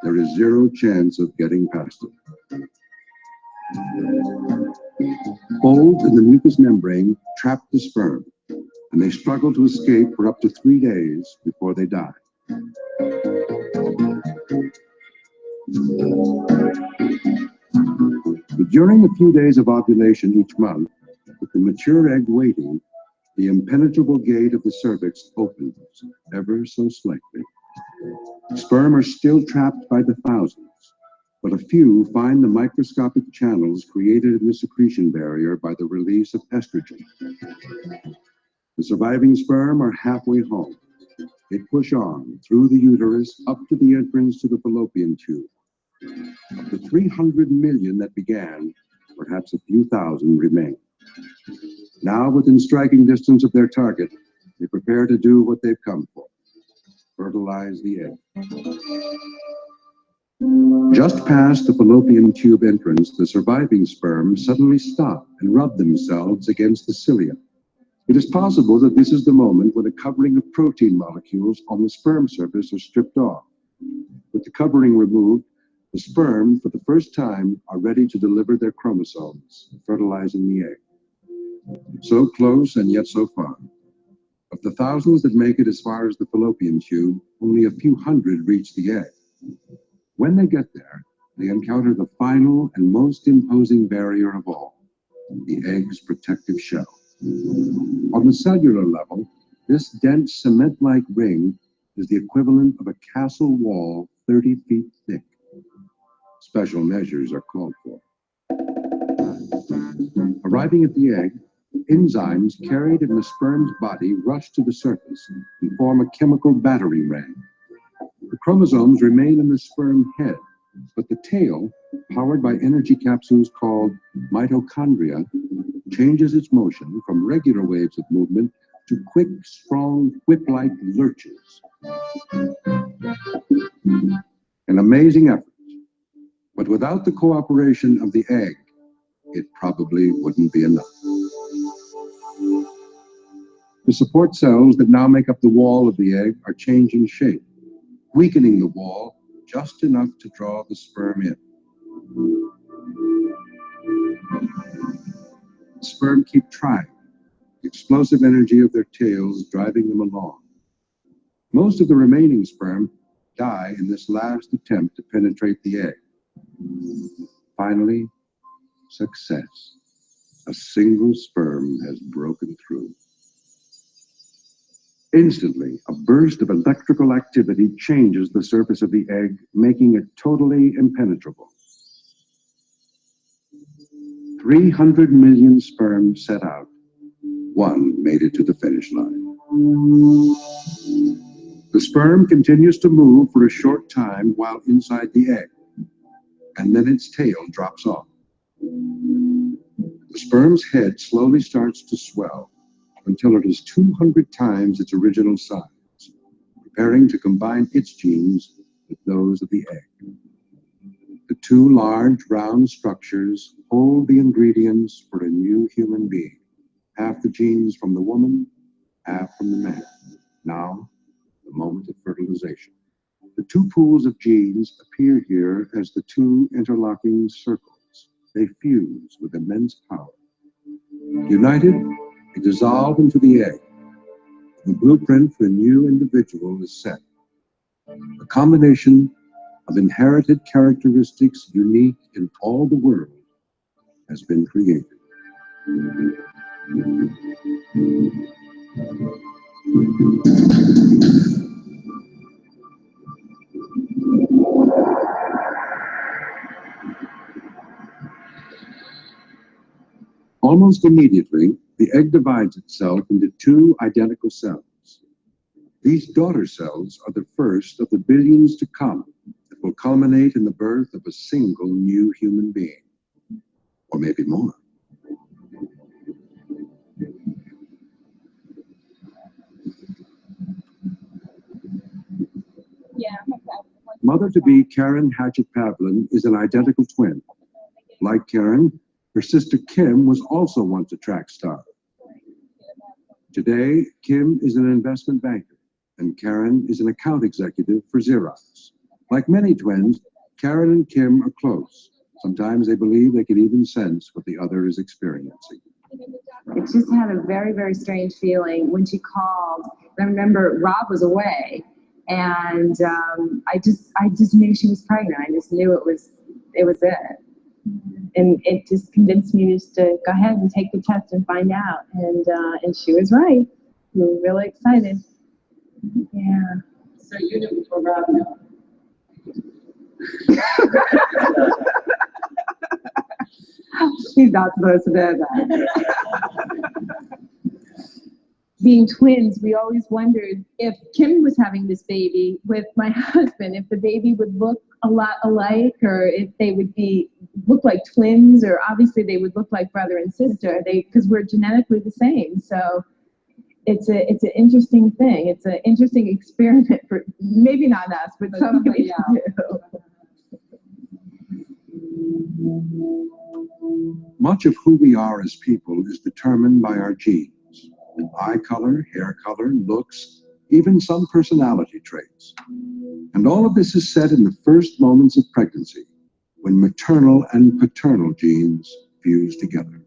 There is zero chance of getting past it. Folds in the mucous membrane trap the sperm, and they struggle to escape for up to 3 days before they die. But during the few days of ovulation each month, with the mature egg waiting, the impenetrable gate of the cervix opens ever so slightly. Sperm are still trapped by the thousands, but a few find the microscopic channels created in the secretion barrier by the release of estrogen. The surviving sperm are halfway home. They push on through the uterus up to the entrance to the fallopian tube. Of the 300 million that began, perhaps a few thousand remain. Now, within striking distance of their target, they prepare to do what they've come for: fertilize the egg. Just past the fallopian tube entrance, the surviving sperm suddenly stop and rub themselves against the cilia. It is possible that this is the moment when a covering of protein molecules on the sperm surface are stripped off. With the covering removed, the sperm, for the first time, are ready to deliver their chromosomes, fertilizing the egg. So close and yet so far. Of the thousands that make it as far as the fallopian tube, only a few hundred reach the egg. When they get there, they encounter the final and most imposing barrier of all, the egg's protective shell. On the cellular level, this dense cement-like ring is the equivalent of a castle wall 30 feet thick. Special measures are called for. Arriving at the egg, enzymes carried in the sperm's body rush to the surface and form a chemical battering ram. The chromosomes remain in the sperm head, but the tail, powered by energy capsules called mitochondria, changes its motion from regular waves of movement to quick, strong, whip-like lurches. An amazing effort, but without the cooperation of the egg, it probably wouldn't be enough. The support cells that now make up the wall of the egg are changing shape, weakening the wall just enough to draw the sperm in. The sperm keep trying, the explosive energy of their tails driving them along. Most of the remaining sperm die in this last attempt to penetrate the egg. Finally, success. A single sperm has broken through. Instantly, a burst of electrical activity changes the surface of the egg, making it totally impenetrable. 300 million sperm set out. One made it to the finish line. The sperm continues to move for a short time while inside the egg, and then its tail drops off. The sperm's head slowly starts to swell until it is 200 times its original size, preparing to combine its genes with those of the egg. The two large, round structures hold the ingredients for a new human being, half the genes from the woman, half from the man. Now, the moment of fertilization. The two pools of genes appear here as the two interlocking circles. They fuse with immense power. United, they dissolve into the egg. The blueprint for a new individual is set. A combination of inherited characteristics unique in all the world has been created. Almost immediately, the egg divides itself into two identical cells. These daughter cells are the first of the billions to come that will culminate in the birth of a single new human being, or maybe more. Yeah. Mother-to-be Karen Hatchett-Pavlin is an identical twin. Like Karen, her sister Kim was also once a track star. Today, Kim is an investment banker, and Karen is an account executive for Xerox. Like many twins, Karen and Kim are close. Sometimes they believe they can even sense what the other is experiencing. It just had a very, very strange feeling when she called. I remember Rob was away, and I just knew she was pregnant. I just knew it was it. And it just convinced me just to go ahead and take the test and find out. And she was right. We were really excited. Yeah. So you knew before Rob knew. She's not supposed to know that. Being twins, we always wondered if Kim was having this baby with my husband, if the baby would look a lot alike, or if they would look like twins, or obviously they would look like brother and sister. Because we're genetically the same. So it's an interesting thing. It's an interesting experiment for maybe not us, but somebody else. Much of who we are as people is determined by our genes: eye color, hair color, looks, even some personality traits. And all of this is set in the first moments of pregnancy, when maternal and paternal genes fuse together.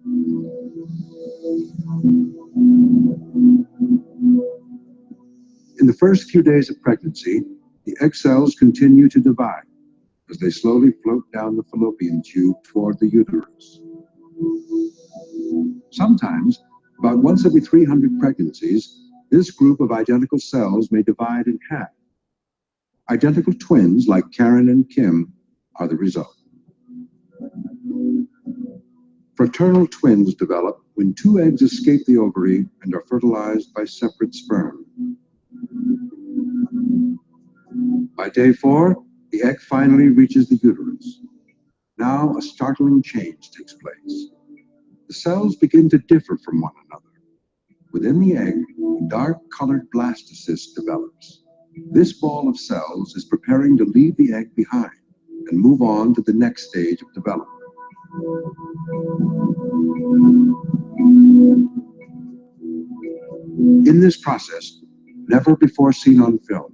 In the first few days of pregnancy, the egg cells continue to divide as they slowly float down the fallopian tube toward the uterus. Sometimes, about once every 300 pregnancies, this group of identical cells may divide in half. Identical twins, like Karen and Kim, are the result. Fraternal twins develop when two eggs escape the ovary and are fertilized by separate sperm. By day 4, the egg finally reaches the uterus. Now a startling change takes place. The cells begin to differ from one another. Within the egg, a dark-colored blastocyst develops. This ball of cells is preparing to leave the egg behind and move on to the next stage of development. In this process, never before seen on film,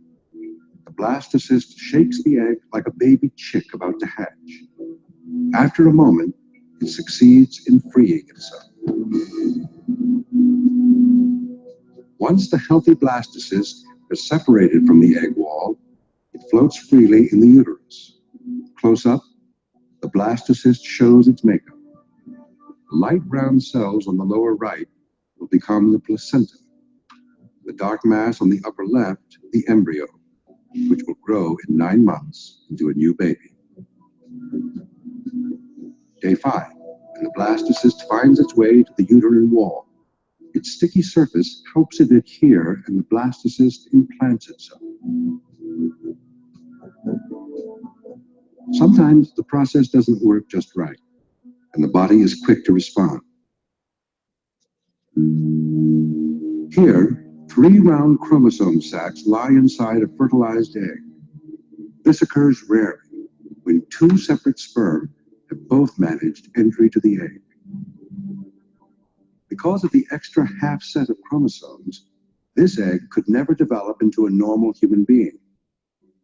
the blastocyst shakes the egg like a baby chick about to hatch. After a moment, it succeeds in freeing itself. Once the healthy blastocyst is separated from the egg wall, it floats freely in the uterus. Close up, the blastocyst shows its makeup. The light brown cells on the lower right will become the placenta. The dark mass on the upper left, the embryo, which will grow in 9 months into a new baby. Day 5, and the blastocyst finds its way to the uterine wall. Its sticky surface helps it adhere, and the blastocyst implants itself. Sometimes the process doesn't work just right, and the body is quick to respond. Here, 3 round chromosome sacs lie inside a fertilized egg. This occurs rarely, when 2 separate sperm have both managed entry to the egg. Because of the extra half set of chromosomes, this egg could never develop into a normal human being.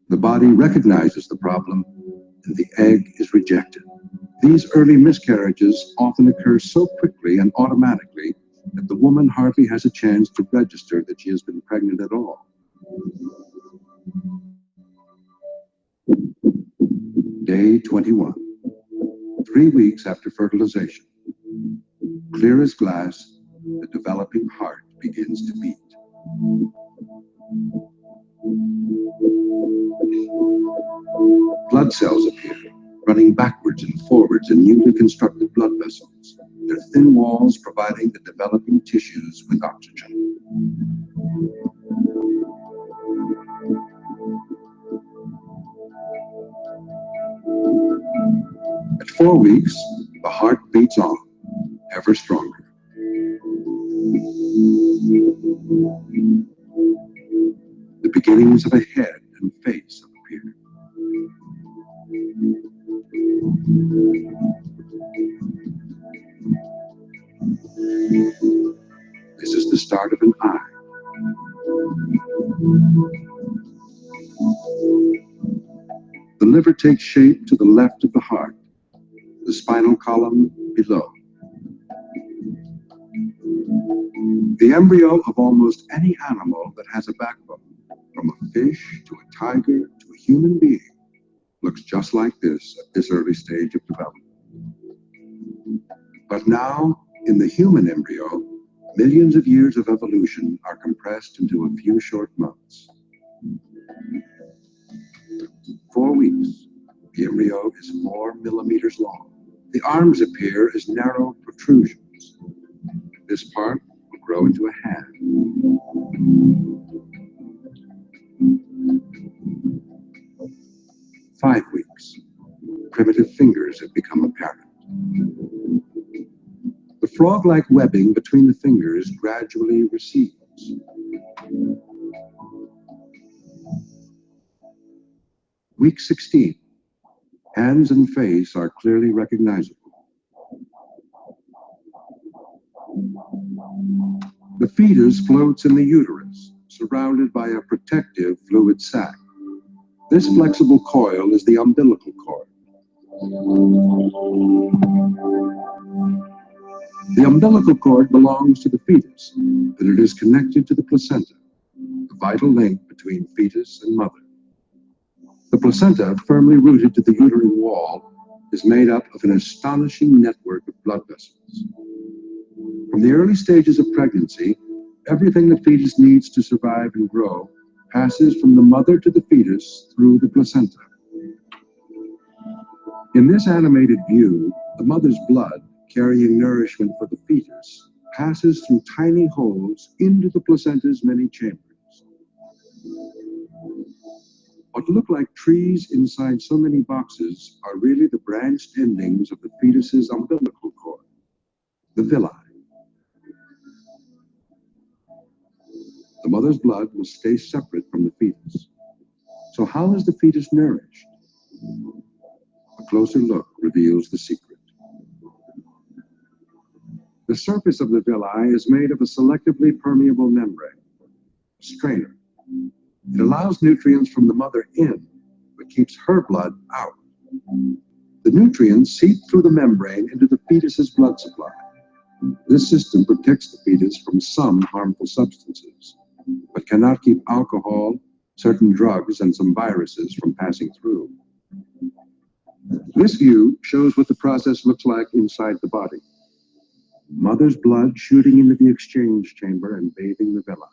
The body recognizes the problem, and the egg is rejected. These early miscarriages often occur so quickly and automatically that the woman hardly has a chance to register that she has been pregnant at all. Day 21, 3 weeks after fertilization. Clear as glass, the developing heart begins to beat. Blood cells appear, running backwards and forwards in newly constructed blood vessels, their thin walls providing the developing tissues with oxygen. At 4 weeks, the heart beats on, ever stronger. The beginnings of a head and face appear. This is the start of an eye. The liver takes shape to the left of the heart, the spinal column below. The embryo of almost any animal that has a backbone, from a fish to a tiger to a human being, looks just like this at this early stage of development. But now, in the human embryo, millions of years of evolution are compressed into a few short months. 4 weeks, the embryo is 4 millimeters long. The arms appear as narrow protrusions. This part will grow into a hand. 5 weeks, primitive fingers have become apparent. The frog-like webbing between the fingers gradually recedes. Week 16, Hands and face are clearly recognizable. The fetus floats in the uterus, surrounded by a protective fluid sac. This flexible coil is the umbilical cord. The umbilical cord belongs to the fetus, but it is connected to the placenta, the vital link between fetus and mother. The placenta, firmly rooted to the uterine wall, is made up of an astonishing network of blood vessels. From the early stages of pregnancy, everything the fetus needs to survive and grow passes from the mother to the fetus through the placenta. In this animated view, the mother's blood, carrying nourishment for the fetus, passes through tiny holes into the placenta's many chambers. What look like trees inside so many boxes are really the branched endings of the fetus's umbilical cord, the villi. The mother's blood will stay separate from the fetus. So how is the fetus nourished? A closer look reveals the secret. The surface of the villi is made of a selectively permeable membrane, a strainer. It allows nutrients from the mother in, but keeps her blood out. The nutrients seep through the membrane into the fetus's blood supply. This system protects the fetus from some harmful substances, but cannot keep alcohol, certain drugs, and some viruses from passing through. This view shows what the process looks like inside the body. Mother's blood shooting into the exchange chamber and bathing the villi,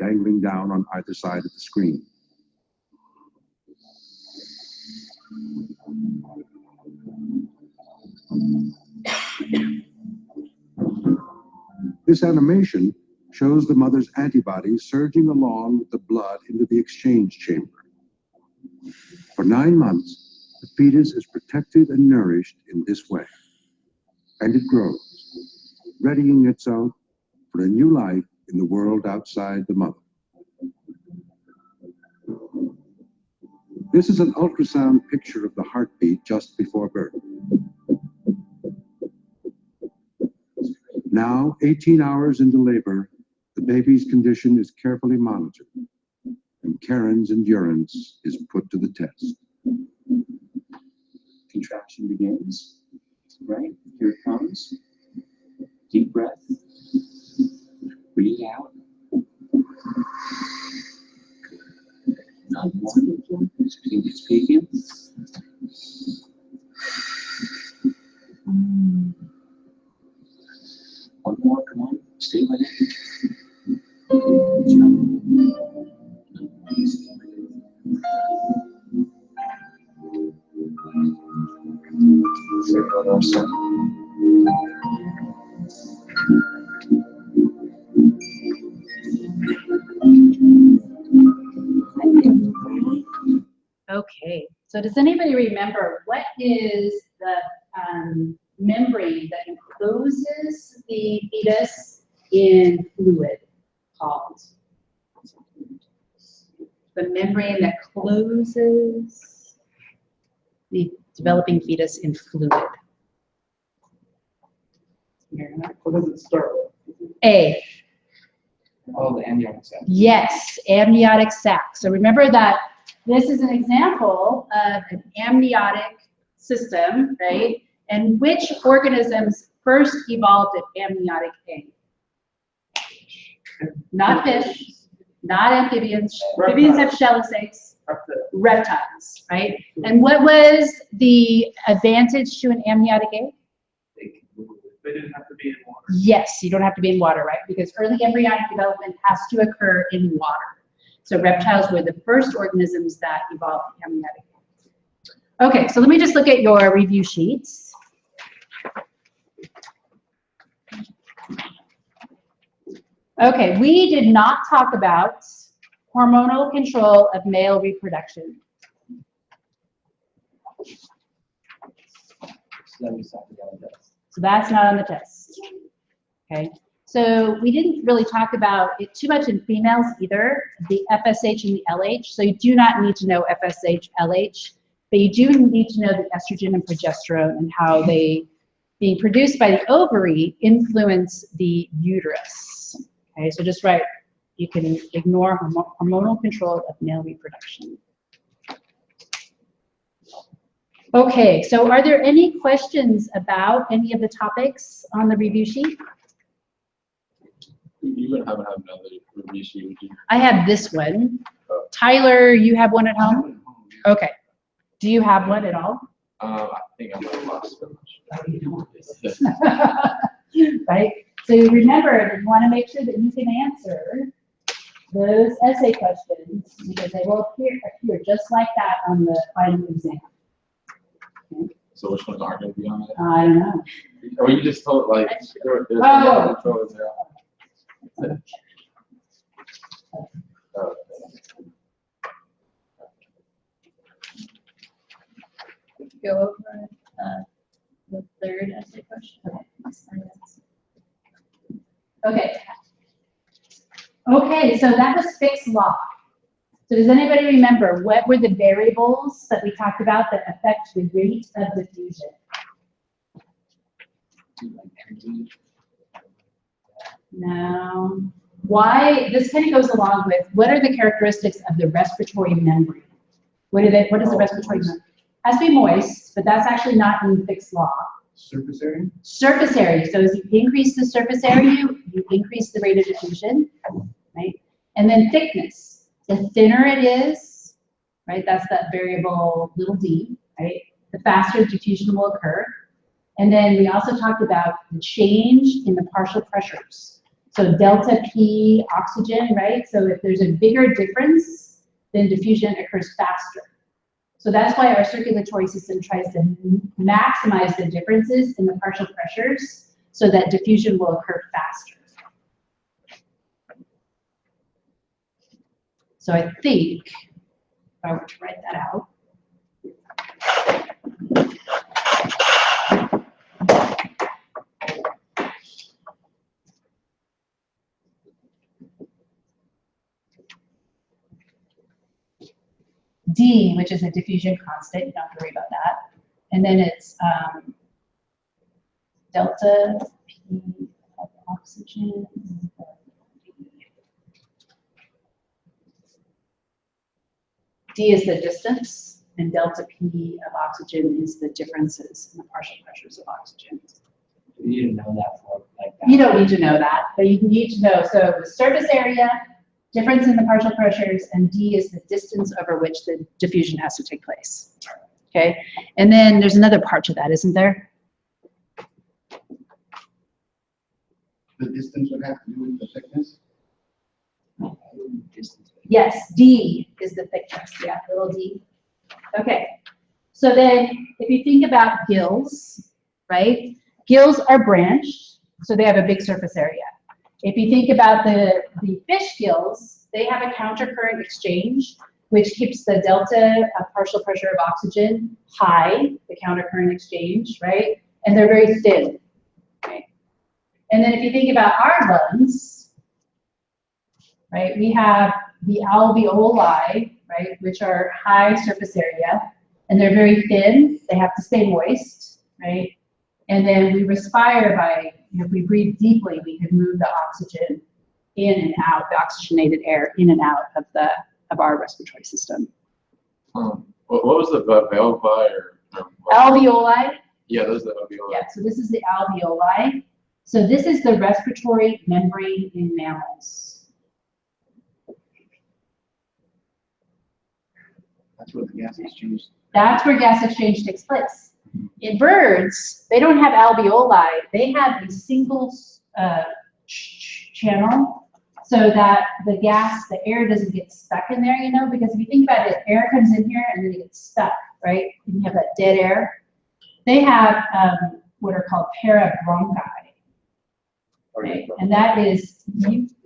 dangling down on either side of the screen. This animation shows the mother's antibodies surging along with the blood into the exchange chamber. For 9 months, the fetus is protected and nourished in this way, and it grows, readying itself for a new life in the world outside the mother. This is an ultrasound picture of the heartbeat just before birth. Now, 18 hours into labor, the baby's condition is carefully monitored, and Karen's endurance is put to the test. Contraction begins, right? Here it comes. Deep breath. Breathe out. Another one. It's peaking. One more, come on. Stay with it. Good job. Okay, so does anybody remember what is the membrane that encloses the fetus in fluid called? The membrane that closes the developing fetus in fluid. What does it start with? A. Oh, the amniotic sac. Yes, amniotic sac. So remember that this is an example of an amniotic system, right? And which organisms first evolved an amniotic egg? Not fish, not amphibians. Amphibians have shell eggs. Reptiles, right? And what was the advantage to an amniotic egg? They didn't have to be in water. Yes, you don't have to be in water, right? Because early embryonic development has to occur in water. So reptiles were the first organisms that evolved the amniotic egg. Okay, so let me just look at your review sheets. Okay, we did not talk about hormonal control of male reproduction. So that's not on the test. Okay, so we didn't really talk about it too much in females either, the FSH and the LH. So you do not need to know FSH, LH. but you do need to know the estrogen and progesterone and how they, being produced by the ovary, influence the uterus. Okay, so just write, you can ignore hormonal control of male reproduction. Okay, so are there any questions about any of the topics on the review sheet? You would haven't have another review sheet, would you? I have this one. Tyler, you have one at home? Okay. Do you have one at all? I think I'm gonna lost so much. Right? So remember, you want to make sure that you can answer those essay questions because they will appear just like that on the final exam. Okay. So which ones aren't gonna be on it? I don't know. Or you just told like there's Oh. no control there. Oh. Go over the third essay question. Okay. Okay, so that was fixed law. So does anybody remember what were the variables that we talked about that affect the rate of diffusion? No. Why? This kind of goes along with what are the characteristics of the respiratory membrane? What is the respiratory membrane? Has to be moist, but that's actually not in fixed law. Surface area? Surface area. So as you increase the surface area, you increase the rate of diffusion, right? And then thickness. The thinner it is, right? That's that variable little d, right? The faster diffusion will occur. And then we also talked about the change in the partial pressures. So delta P oxygen, right? So if there's a bigger difference, then diffusion occurs faster. So that's why our circulatory system tries to maximize the differences in the partial pressures so that diffusion will occur faster. So I think, if I were to write that out, D, which is a diffusion constant, you don't have to worry about that. And then it's delta P of oxygen. D is the distance, and delta P of oxygen is the differences in the partial pressures of oxygen. You didn't know that for like that. You don't need to know that, but you need to know. So the surface area, difference in the partial pressures, and D is the distance over which the diffusion has to take place. Okay, and then there's another part to that, isn't there? The distance would have to do with the thickness? Yes, D is the thickness, yeah, little d. Okay, so then if you think about gills, right? Gills are branched, so they have a big surface area. If you think about the fish gills, they have a countercurrent exchange, which keeps the delta of partial pressure of oxygen high, the countercurrent exchange, right? And they're very thin, right? And then if you think about our lungs, right, we have the alveoli, right, which are high surface area, and they're very thin. They have to stay moist, right? And then we respire by, if we breathe deeply, we can move the oxygen in and out, the oxygenated air in and out of our respiratory system. What was the valve or Alveoli. Yeah, those are the alveoli. Yeah, so this is the alveoli. So this is the respiratory membrane in mammals. That's where the gas exchange. That's where gas exchange takes place. In birds, they don't have alveoli. They have a single channel so that the gas, the air doesn't get stuck in there, you know, because if you think about it, air comes in here and then it gets stuck, right? And you have that dead air. They have what are called parabronchi. Right? And that is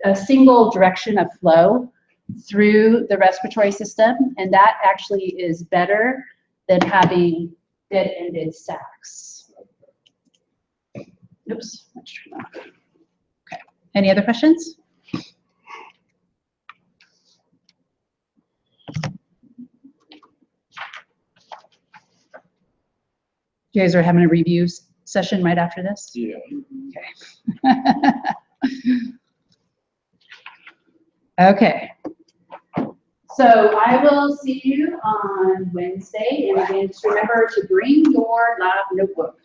a single direction of flow through the respiratory system, and that actually is better than having dead-ended sacs. Oops. Okay. Any other questions? You guys are having a review session right after this? Yeah. Okay. So I will see you on Wednesday, and again, just remember to bring your lab notebook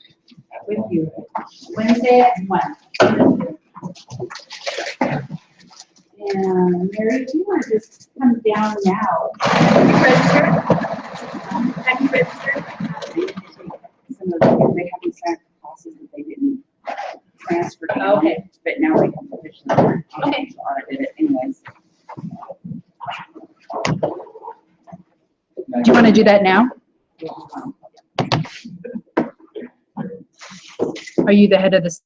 with you. Wednesday at 1. And Mary, if you want to just come down now. Have you registered? Some of them, they haven't signed for classes that they didn't transfer. Okay. But now they can officially. Okay. So I did it anyways. Do you want to do that now? Are you the head of this?